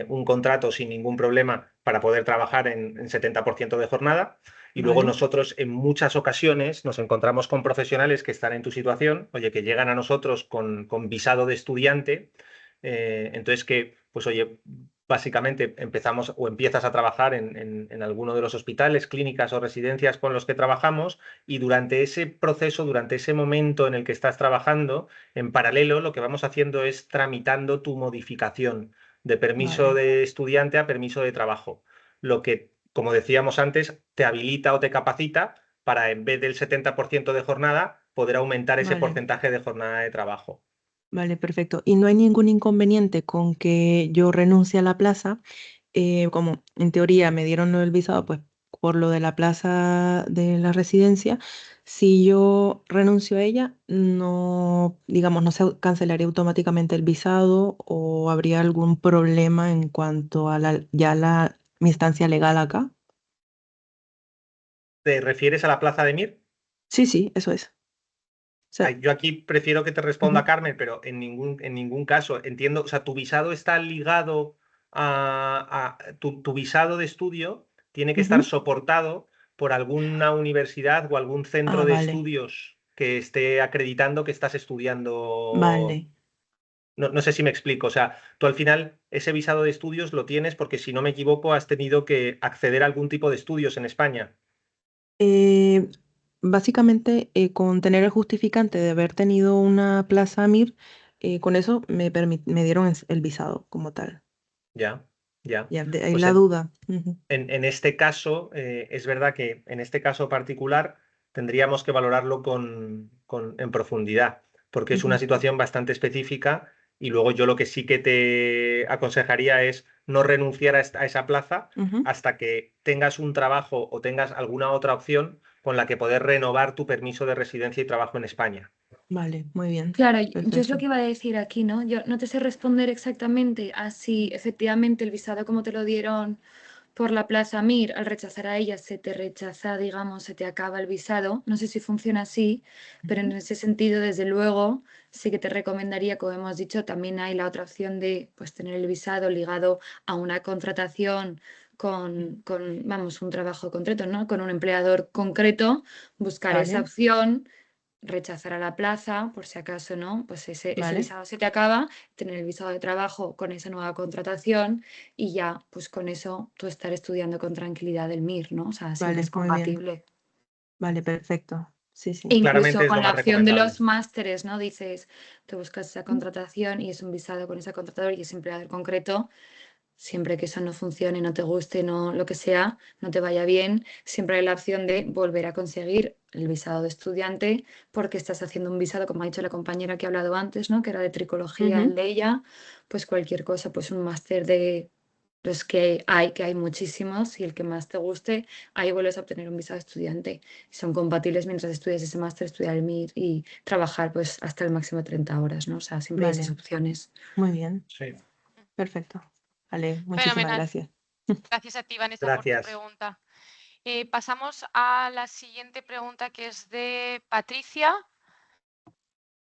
[SPEAKER 2] un contrato sin ningún problema para poder trabajar en 70% de jornada. Y luego
[SPEAKER 5] Vale.
[SPEAKER 2] nosotros en muchas ocasiones nos encontramos con profesionales que están en tu situación, oye, que llegan a nosotros con visado de estudiante, entonces que, pues oye, básicamente empezamos o empiezas a trabajar en alguno de los hospitales, clínicas o residencias con los que trabajamos y durante ese proceso, durante ese momento en el que estás trabajando, en paralelo lo que vamos haciendo es tramitando tu modificación de permiso
[SPEAKER 5] Vale.
[SPEAKER 2] de estudiante a permiso de trabajo, lo que, como decíamos antes, te habilita o te capacita para, en vez del 70% de jornada, poder aumentar ese
[SPEAKER 5] Vale.
[SPEAKER 2] porcentaje de jornada de trabajo.
[SPEAKER 5] Vale, perfecto. Y no hay ningún inconveniente con que yo renuncie a la plaza, como en teoría me dieron el visado, pues por lo de la plaza de la residencia, si yo renuncio a ella, no, digamos, no se cancelaría automáticamente el visado o habría algún problema en cuanto a mi instancia legal acá.
[SPEAKER 2] ¿Te refieres a la plaza de Mir?
[SPEAKER 5] Sí, sí, eso es. O sea,
[SPEAKER 2] Yo aquí prefiero que te responda
[SPEAKER 5] ujú,
[SPEAKER 2] Carmen, pero en ningún caso entiendo, o sea, tu visado está ligado tu visado de estudio tiene que estar
[SPEAKER 5] ujú.
[SPEAKER 2] soportado por alguna universidad o algún centro
[SPEAKER 5] Ah,
[SPEAKER 2] de
[SPEAKER 5] vale,
[SPEAKER 2] estudios que esté acreditando que estás estudiando.
[SPEAKER 5] vale.
[SPEAKER 2] No sé si me explico, o sea, tú al final ese visado de estudios lo tienes porque, si no me equivoco, has tenido que acceder a algún tipo de estudios en España.
[SPEAKER 5] Eh, Básicamente, con tener el justificante de haber tenido una plaza MIR, con eso me dieron el visado como tal.
[SPEAKER 2] Ya, ya.
[SPEAKER 5] Ya, de ahí
[SPEAKER 2] Pues
[SPEAKER 5] la
[SPEAKER 2] en,
[SPEAKER 5] duda. Ujú,
[SPEAKER 2] en este caso, es verdad que en este caso particular tendríamos que valorarlo en profundidad, porque es una
[SPEAKER 5] ujú,
[SPEAKER 2] situación bastante específica y luego yo lo que sí que te aconsejaría es no renunciar a esa plaza
[SPEAKER 5] ujú.
[SPEAKER 2] hasta que tengas un trabajo o tengas alguna otra opción con la que poder renovar tu permiso de residencia y trabajo en España.
[SPEAKER 5] Vale, muy bien.
[SPEAKER 3] Claro, yo es lo
[SPEAKER 5] Perfecto.
[SPEAKER 3] que iba a decir aquí, ¿no? Yo no te sé responder exactamente a si efectivamente el visado como te lo dieron por la Plaza Mir, al rechazar a ella se te rechaza, digamos, se te acaba el visado. No sé si funciona así, pero en
[SPEAKER 5] Ujú.
[SPEAKER 3] ese sentido, desde luego, sí que te recomendaría, como hemos dicho, también hay la otra opción de pues, tener el visado ligado a una contratación vamos, un trabajo concreto, ¿no? Con un empleador concreto, buscar esa
[SPEAKER 5] Vale,
[SPEAKER 3] opción, rechazar a la plaza, por si acaso, ¿no? Pues ese
[SPEAKER 5] vale,
[SPEAKER 3] visado se te acaba, tener el visado de trabajo con esa nueva contratación y ya, pues con eso tú estar estudiando con tranquilidad el MIR, ¿no? O sea, siempre es
[SPEAKER 5] vale, muy bien.
[SPEAKER 3] compatible.
[SPEAKER 5] Vale, perfecto. Sí,
[SPEAKER 3] E
[SPEAKER 5] sí.
[SPEAKER 2] Claramente
[SPEAKER 3] incluso
[SPEAKER 2] es
[SPEAKER 3] con
[SPEAKER 2] lo
[SPEAKER 3] la
[SPEAKER 2] más
[SPEAKER 3] opción de
[SPEAKER 2] recomendable.
[SPEAKER 3] los másteres, ¿no? Dices, tú buscas esa
[SPEAKER 5] Ujú.
[SPEAKER 3] contratación y es un visado con ese contratador y ese empleador concreto. Siempre que eso no funcione, no te guste, no lo que sea, no te vaya bien, siempre hay la opción de volver a conseguir el visado de estudiante porque estás haciendo un visado, como ha dicho la compañera que ha hablado antes, ¿no? Que era de tricología, el
[SPEAKER 5] Ujú.
[SPEAKER 3] de ella, pues cualquier cosa, pues un máster de los que hay muchísimos y el que más te guste, ahí vuelves a obtener un visado de estudiante. Son compatibles mientras estudias ese máster, estudiar el MIR y trabajar pues hasta el máximo de 30 horas, ¿no? O sea, siempre hay esas
[SPEAKER 5] Vale,
[SPEAKER 3] opciones.
[SPEAKER 5] muy bien.
[SPEAKER 2] Sí,
[SPEAKER 5] Perfecto. Vale, muchísimas
[SPEAKER 1] Fenomenal.
[SPEAKER 5] gracias.
[SPEAKER 1] Gracias a ti, Vanessa, por tu
[SPEAKER 2] gracias.
[SPEAKER 1] pregunta. Pasamos a la siguiente pregunta, que es de Patricia.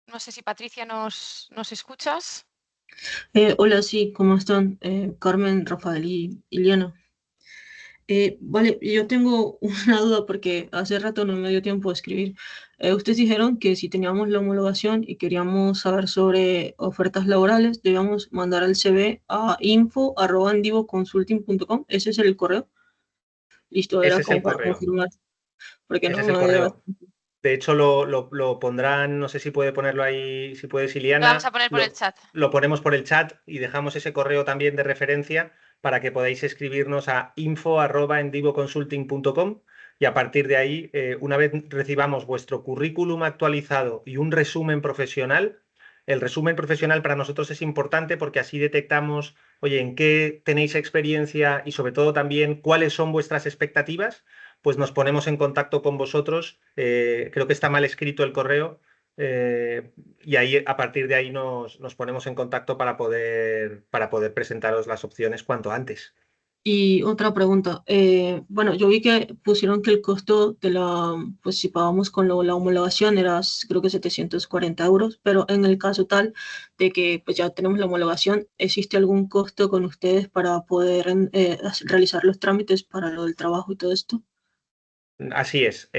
[SPEAKER 1] No sé si Patricia nos escuchas.
[SPEAKER 6] Hola, sí, ¿cómo están? Carmen, Rafael y Iliana. Vale, yo tengo una duda porque hace rato no me dio tiempo de escribir. Ustedes dijeron que si teníamos la homologación y queríamos saber sobre ofertas laborales, debíamos mandar el CV a info@endivoconsulting.com. Ese es el correo. Listo,
[SPEAKER 2] Ese
[SPEAKER 6] era
[SPEAKER 2] es el
[SPEAKER 6] como para
[SPEAKER 2] correo.
[SPEAKER 6] confirmar, porque no
[SPEAKER 2] Ese es
[SPEAKER 6] me
[SPEAKER 2] el
[SPEAKER 6] había...
[SPEAKER 2] correo. De hecho, lo pondrán, no sé si puede ponerlo ahí, si puedes,
[SPEAKER 1] Lo vamos a
[SPEAKER 2] Iliana,
[SPEAKER 1] poner por el chat.
[SPEAKER 2] lo ponemos por el chat y dejamos ese correo también de referencia para que podáis escribirnos a info@endivoconsulting.com y a partir de ahí, una vez recibamos vuestro currículum actualizado y un resumen profesional, el resumen profesional para nosotros es importante porque así detectamos, oye, en qué tenéis experiencia y sobre todo también cuáles son vuestras expectativas, pues nos ponemos en contacto con vosotros. Creo que está mal escrito el correo. Y ahí, a partir de ahí nos ponemos en contacto para poder presentaros las opciones cuanto antes.
[SPEAKER 6] Y otra pregunta, bueno, yo vi que pusieron que el costo de pues si pagamos con la homologación era creo que 740 euros, pero en el caso tal de que pues ya tenemos la homologación, ¿existe algún costo con ustedes para poder realizar los trámites para lo del trabajo y todo esto?
[SPEAKER 2] Así es.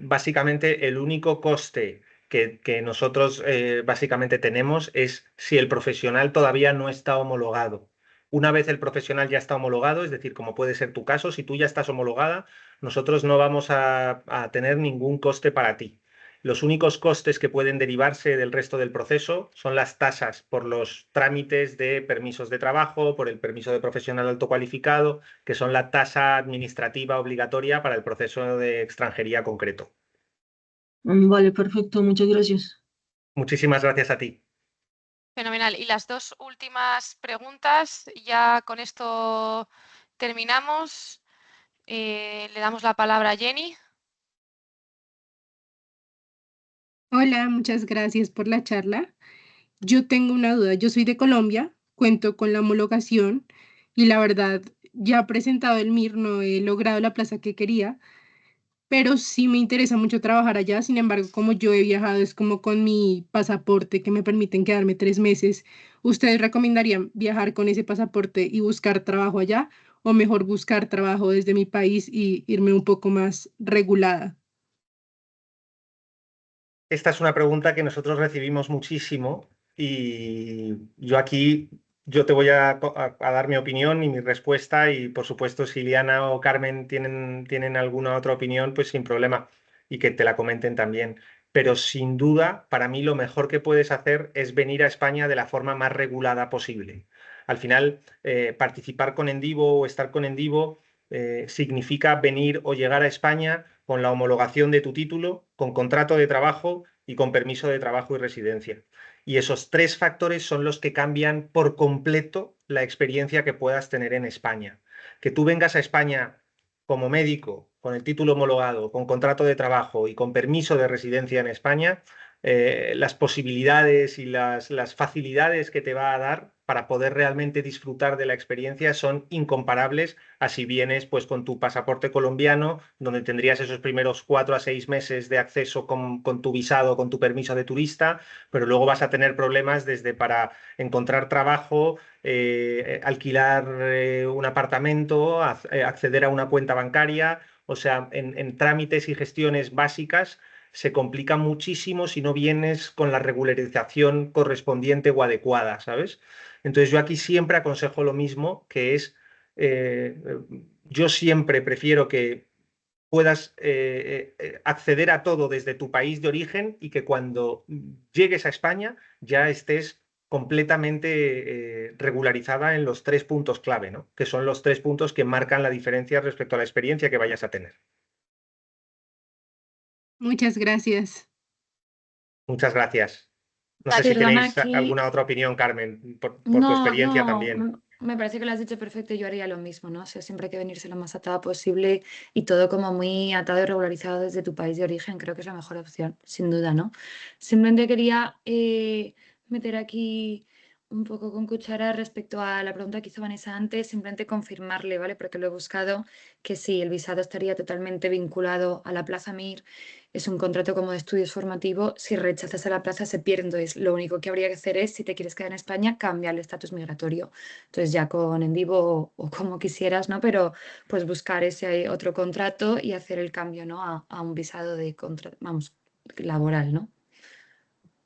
[SPEAKER 2] Básicamente el único coste que nosotros básicamente tenemos es si el profesional todavía no está homologado. Una vez el profesional ya está homologado, es decir, como puede ser tu caso, si tú ya estás homologada, nosotros no vamos a tener ningún coste para ti. Los únicos costes que pueden derivarse del resto del proceso son las tasas por los trámites de permisos de trabajo, por el permiso de profesional autocualificado, que son la tasa administrativa obligatoria para el proceso de extranjería concreto.
[SPEAKER 6] Vale, perfecto, muchas gracias.
[SPEAKER 2] Muchísimas gracias a ti.
[SPEAKER 1] Fenomenal. Y las dos últimas preguntas, ya con esto terminamos. Le damos la palabra a Jenny.
[SPEAKER 7] Hola, muchas gracias por la charla. Yo tengo una duda. Yo soy de Colombia, cuento con la homologación y la verdad, ya he presentado el MIR, no he logrado la plaza que quería, pero sí me interesa mucho trabajar allá. Sin embargo, como yo he viajado, es como con mi pasaporte que me permiten quedarme 3 meses. ¿Ustedes recomendarían viajar con ese pasaporte y buscar trabajo allá o mejor buscar trabajo desde mi país y irme un poco más regulada?
[SPEAKER 2] Esta es una pregunta que nosotros recibimos muchísimo y yo te voy a dar mi opinión y mi respuesta y por supuesto si Liana o Carmen tienen alguna otra opinión, pues sin problema y que te la comenten también. Pero sin duda, para mí lo mejor que puedes hacer es venir a España de la forma más regulada posible. Al final, participar con Endivo o estar con Endivo significa venir o llegar a España con la homologación de tu título, con contrato de trabajo y con permiso de trabajo y residencia. Y esos tres factores son los que cambian por completo la experiencia que puedas tener en España. Que tú vengas a España como médico, con el título homologado, con contrato de trabajo y con permiso de residencia en España, las posibilidades y las facilidades que te va a dar para poder realmente disfrutar de la experiencia son incomparables a si vienes pues con tu pasaporte colombiano, donde tendrías esos primeros 4 a 6 meses de acceso con tu visado, con tu permiso de turista, pero luego vas a tener problemas desde para encontrar trabajo, alquilar un apartamento, acceder a una cuenta bancaria, o sea, en trámites y gestiones básicas se complica muchísimo si no vienes con la regularización correspondiente o adecuada, ¿sabes? Entonces yo aquí siempre aconsejo lo mismo, que es, yo siempre prefiero que puedas acceder a todo desde tu país de origen y que cuando llegues a España ya estés completamente regularizada en los 3 puntos clave, ¿no? Que son los 3 puntos que marcan la diferencia respecto a la experiencia que vayas a tener.
[SPEAKER 7] Muchas gracias.
[SPEAKER 2] Muchas gracias. No sé si
[SPEAKER 3] Perdona
[SPEAKER 2] tenéis
[SPEAKER 3] que
[SPEAKER 2] alguna otra opinión, Carmen, por tu
[SPEAKER 3] no,
[SPEAKER 2] experiencia
[SPEAKER 3] no,
[SPEAKER 2] también.
[SPEAKER 3] me parece que lo has dicho perfecto. Yo haría lo mismo, ¿no? O sea, siempre hay que venirse lo más atada posible y todo como muy atado y regularizado desde tu país de origen. Creo que es la mejor opción, sin duda, ¿no? Simplemente quería meter aquí un poco con cuchara respecto a la pregunta que hizo Vanessa antes, simplemente confirmarle, ¿vale? Porque lo he buscado, que sí, el visado estaría totalmente vinculado a la Plaza Mir. Es un contrato como de estudios formativo. Si rechazas a la plaza se pierde. Entonces, lo único que habría que hacer es, si te quieres quedar en España, cambiar el estatus migratorio. Entonces, ya con Endivo o como quisieras, ¿no? Pero pues buscar ese otro contrato y hacer el cambio, ¿no? A un visado de vamos, laboral, ¿no?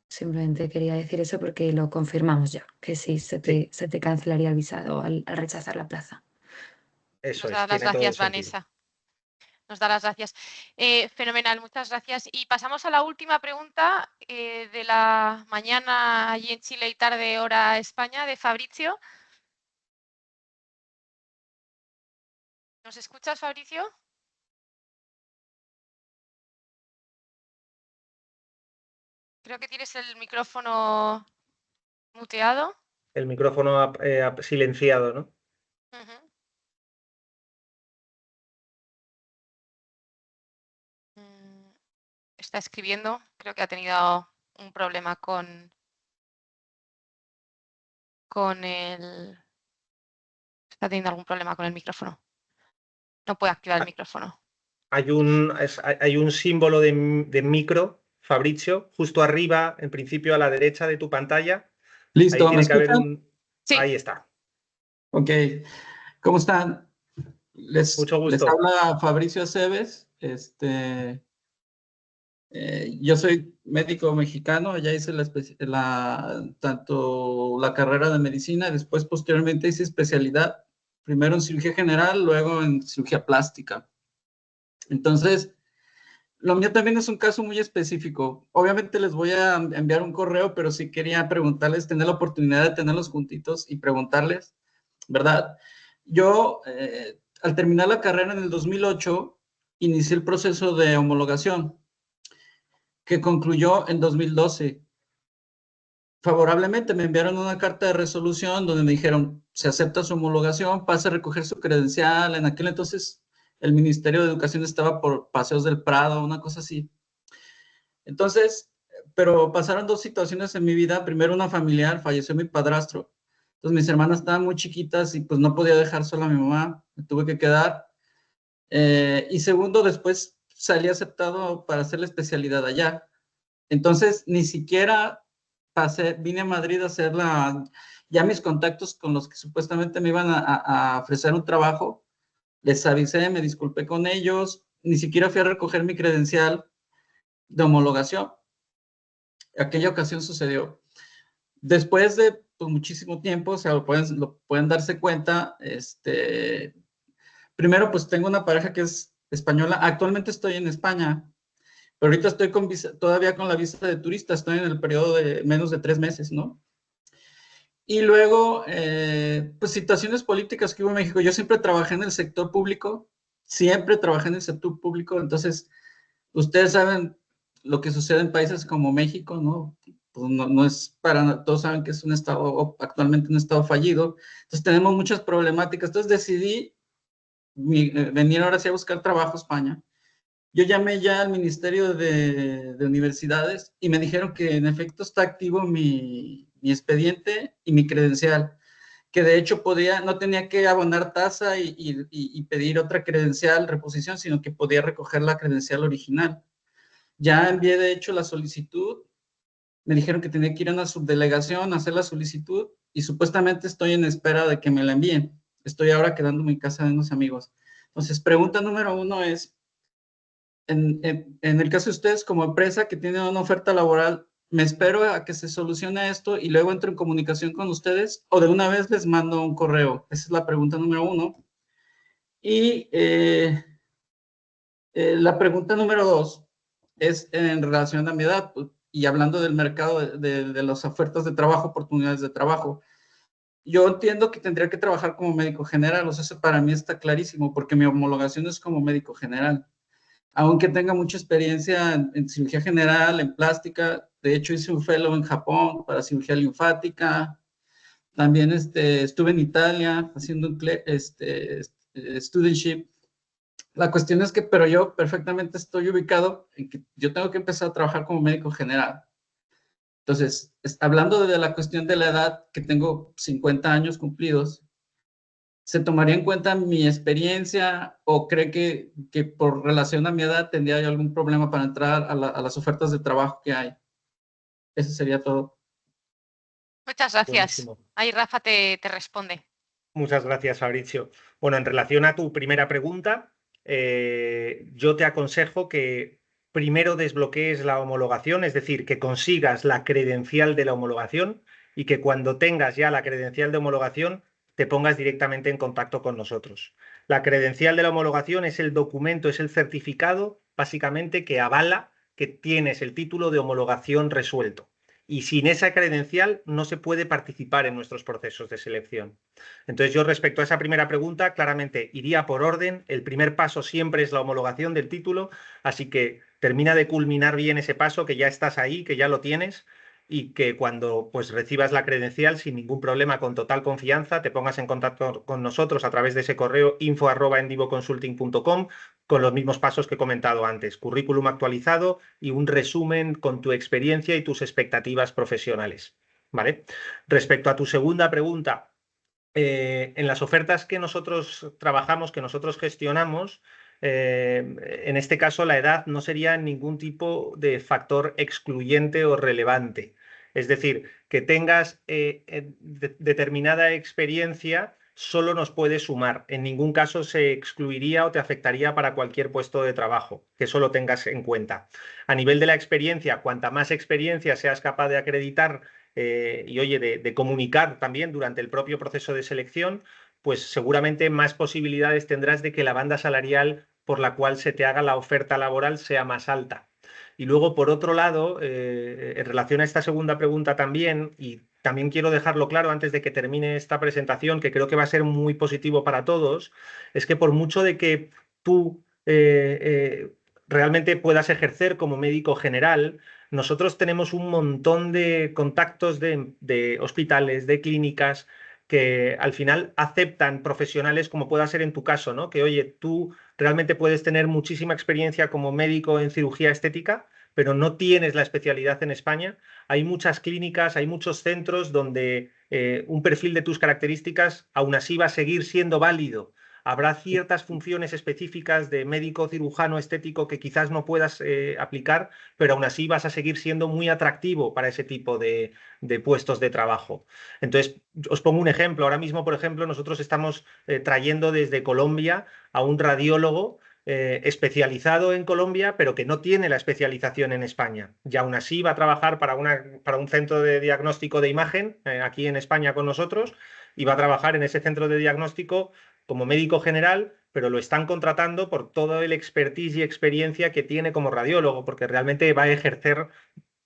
[SPEAKER 3] Simplemente quería decir eso porque lo confirmamos ya, que sí,
[SPEAKER 2] Sí,
[SPEAKER 3] se te cancelaría el visado al rechazar la plaza.
[SPEAKER 2] eso
[SPEAKER 1] Nos
[SPEAKER 2] es,
[SPEAKER 1] da las
[SPEAKER 2] tiene todo el
[SPEAKER 1] gracias,
[SPEAKER 2] sentido.
[SPEAKER 1] Vanessa. Nos da las gracias. Fenomenal, muchas gracias. Y pasamos a la última pregunta de la mañana allí en Chile y tarde hora España de Fabricio. ¿Nos escuchas, Fabricio? Creo que tienes el micrófono muteado.
[SPEAKER 2] El micrófono silenciado, ¿no?
[SPEAKER 1] Ujú. está escribiendo. Creo que ha tenido un problema con el... Está teniendo algún problema con el micrófono. No puede activar el micrófono.
[SPEAKER 2] Hay un símbolo de micro, Fabrizio, justo arriba, en principio a la derecha de tu pantalla.
[SPEAKER 8] Listo,
[SPEAKER 2] Ahí
[SPEAKER 8] ¿me
[SPEAKER 2] tiene que haber
[SPEAKER 8] escuchan?
[SPEAKER 1] Sí.
[SPEAKER 2] Ahí está.
[SPEAKER 8] Ok, ¿cómo están?
[SPEAKER 2] Mucho
[SPEAKER 8] Les
[SPEAKER 2] gusto.
[SPEAKER 8] habla Fabricio Aceves. Yo soy médico mexicano, allá hice tanto la carrera de medicina y después posteriormente hice especialidad, primero en cirugía general, luego en cirugía plástica. Entonces, lo mío también es un caso muy específico. Obviamente les voy a enviar un correo, pero sí quería preguntarles, tener la oportunidad de tenerlos juntitos y preguntarles, ¿verdad? Yo, al terminar la carrera en el 2008, inicié el proceso de homologación, que concluyó en 2012. Favorablemente me enviaron una carta de resolución donde me dijeron, se acepta su homologación, pase a recoger su credencial. En aquel entonces el Ministerio de Educación estaba por Paseos del Prado, una cosa así. Entonces, pero pasaron dos situaciones en mi vida. Primero, una familiar, falleció mi padrastro. Entonces, mis hermanas estaban muy chiquitas y pues no podía dejar sola a mi mamá, me tuve que quedar. Y segundo, después salí aceptado para hacer la especialidad allá. Entonces, ni siquiera vine a Madrid a hacer ya mis contactos con los que supuestamente me iban a ofrecer un trabajo, les avisé, me disculpé con ellos, ni siquiera fui a recoger mi credencial de homologación. Aquella ocasión sucedió. Después de pues, muchísimo tiempo, o sea, lo pueden darse cuenta, primero pues tengo una pareja que es española, actualmente estoy en España, pero ahorita estoy todavía con la visa de turista, estoy en el periodo de menos de 3 meses, ¿no? Y luego, pues situaciones políticas que hubo en México. Yo siempre trabajé en el sector público, entonces ustedes saben lo que sucede en países como México, ¿no? Pues no es todos saben que es un estado, actualmente un estado fallido, entonces tenemos muchas problemáticas, entonces decidí venir ahora sí a buscar trabajo a España. Yo llamé ya al Ministerio de Universidades y me dijeron que en efecto está activo mi expediente y mi credencial, que de hecho no tenía que abonar tasa y pedir otra credencial, reposición, sino que podía recoger la credencial original. Ya envié de hecho la solicitud, me dijeron que tenía que ir a una subdelegación a hacer la solicitud y supuestamente estoy en espera de que me la envíen. Estoy ahora quedándome en casa de unos amigos. Entonces, pregunta número 1 es, en el caso de ustedes como empresa que tienen una oferta laboral, ¿me espero a que se solucione esto y luego entro en comunicación con ustedes o de una vez les mando un correo? Esa es la pregunta número 1. Y la pregunta número 2 es en relación a mi edad y hablando del mercado de las ofertas de trabajo, oportunidades de trabajo. Yo entiendo que tendría que trabajar como médico general, o sea, eso para mí está clarísimo porque mi homologación es como médico general. Aunque tenga mucha experiencia en cirugía general, en plástica, de hecho hice un fellow en Japón para cirugía linfática, también estuve en Italia haciendo un studentship. La cuestión es que, pero yo perfectamente estoy ubicado en que yo tengo que empezar a trabajar como médico general. Entonces, hablando de la cuestión de la edad, que tengo 50 años cumplidos, ¿se tomaría en cuenta mi experiencia o cree que por relación a mi edad tendría yo algún problema para entrar a las ofertas de trabajo que hay? Eso sería todo.
[SPEAKER 1] Muchas gracias.
[SPEAKER 2] Buenísimo.
[SPEAKER 1] Ahí Rafa te responde.
[SPEAKER 2] Muchas gracias, Fabricio. Bueno, en relación a tu primera pregunta, yo te aconsejo que primero desbloquees la homologación, es decir, que consigas la credencial de la homologación y que cuando tengas ya la credencial de homologación te pongas directamente en contacto con nosotros. La credencial de la homologación es el documento, es el certificado, básicamente, que avala que tienes el título de homologación resuelto. Y sin esa credencial no se puede participar en nuestros procesos de selección. Entonces yo respecto a esa primera pregunta, claramente iría por orden. El primer paso siempre es la homologación del título, así que termina de culminar bien ese paso, que ya estás ahí, que ya lo tienes, y que cuando pues recibas la credencial sin ningún problema, con total confianza, te pongas en contacto con nosotros a través de ese correo info@endivoconsulting.com con los mismos pasos que he comentado antes, currículum actualizado y un resumen con tu experiencia y tus expectativas profesionales, ¿vale? Respecto a tu segunda pregunta, en las ofertas que nosotros trabajamos, que nosotros gestionamos, en este caso la edad no sería ningún tipo de factor excluyente o relevante. Es decir, que tengas determinada experiencia solo nos puede sumar. En ningún caso se excluiría o te afectaría para cualquier puesto de trabajo, que eso lo tengas en cuenta. A nivel de la experiencia, cuanta más experiencia seas capaz de acreditar y oye, de comunicar también durante el propio proceso de selección, pues seguramente más posibilidades tendrás de que la banda salarial por la cual se te haga la oferta laboral sea más alta. Y luego, por otro lado, en relación a esta segunda pregunta también, y también quiero dejarlo claro antes de que termine esta presentación, que creo que va a ser muy positivo para todos, es que por mucho de que tú realmente puedas ejercer como médico general, nosotros tenemos un montón de contactos de hospitales, de clínicas, que al final aceptan profesionales como pueda ser en tu caso, ¿no? Que, oye, tú realmente puedes tener muchísima experiencia como médico en cirugía estética, pero no tienes la especialidad en España. Hay muchas clínicas, hay muchos centros donde un perfil de tus características aún así va a seguir siendo válido. Habrá ciertas funciones específicas de médico cirujano estético que quizás no puedas aplicar, pero aún así vas a seguir siendo muy atractivo para ese tipo de puestos de trabajo. Entonces, os pongo un ejemplo. Ahora mismo, por ejemplo, nosotros estamos trayendo desde Colombia a un radiólogo especializado en Colombia, pero que no tiene la especialización en España. Y aún así va a trabajar para un centro de diagnóstico de imagen aquí en España con nosotros, y va a trabajar en ese centro de diagnóstico como médico general, pero lo están contratando por todo el expertise y experiencia que tiene como radiólogo, porque realmente va a ejercer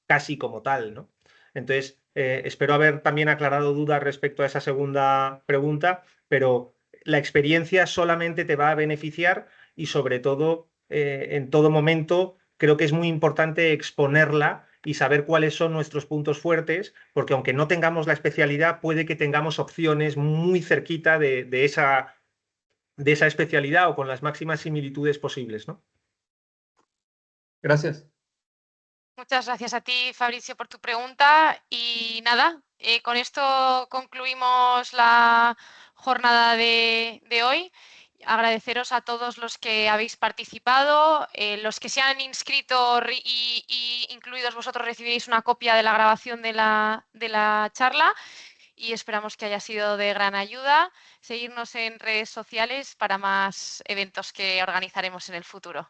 [SPEAKER 2] casi como tal, ¿no? Entonces, espero haber también aclarado dudas respecto a esa segunda pregunta, pero la experiencia solamente te va a beneficiar y sobre todo, en todo momento, creo que es muy importante exponerla y saber cuáles son nuestros puntos fuertes, porque aunque no tengamos la especialidad, puede que tengamos opciones muy cerquita de esa especialidad o con las máximas similitudes posibles, ¿no?
[SPEAKER 8] Gracias.
[SPEAKER 1] Muchas gracias a ti, Fabricio, por tu pregunta. Y nada, con esto concluimos la jornada de hoy. Agradeceros a todos los que habéis participado, los que se han inscrito y incluidos vosotros recibiréis una copia de la grabación de la charla y esperamos que haya sido de gran ayuda. Seguirnos en redes sociales para más eventos que organizaremos en el futuro.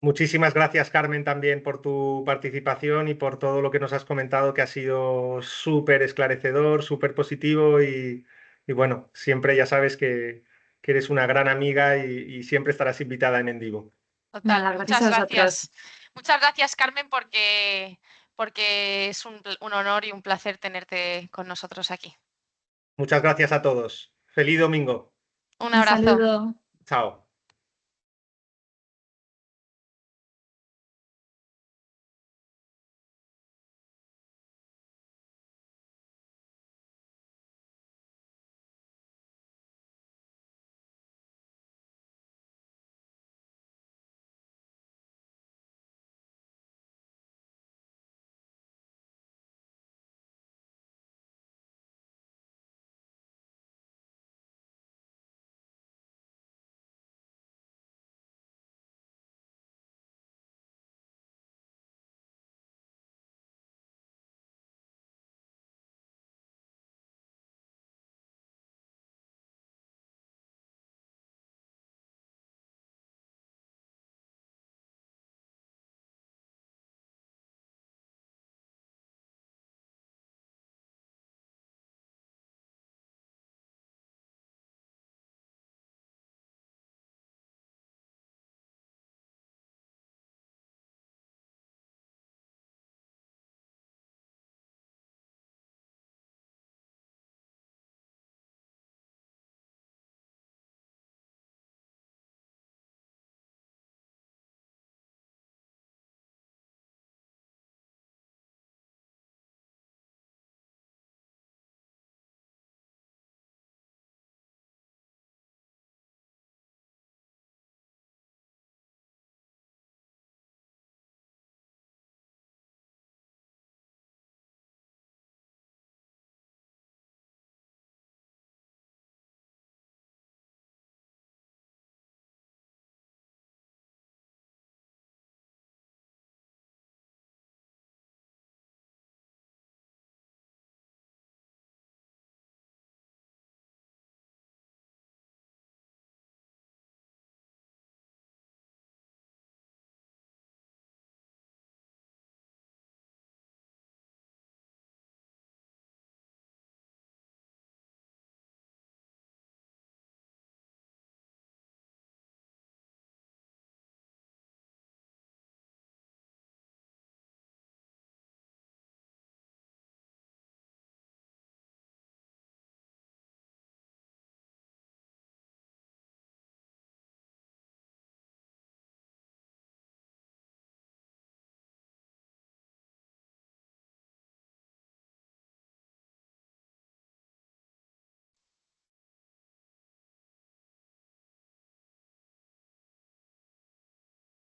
[SPEAKER 2] Muchísimas gracias, Carmen, también por tu participación y por todo lo que nos has comentado, que ha sido súper esclarecedor, súper positivo y bueno, siempre ya sabes que eres una gran amiga y siempre estarás invitada en Endivo.
[SPEAKER 1] Total,
[SPEAKER 3] Nada, gracias
[SPEAKER 1] muchas
[SPEAKER 3] a vosotros.
[SPEAKER 1] gracias. Muchas gracias, Carmen, porque es un honor y un placer tenerte con nosotros aquí.
[SPEAKER 2] Muchas gracias a todos. Feliz domingo.
[SPEAKER 1] Un
[SPEAKER 3] Un
[SPEAKER 1] abrazo.
[SPEAKER 3] saludo.
[SPEAKER 2] Chao.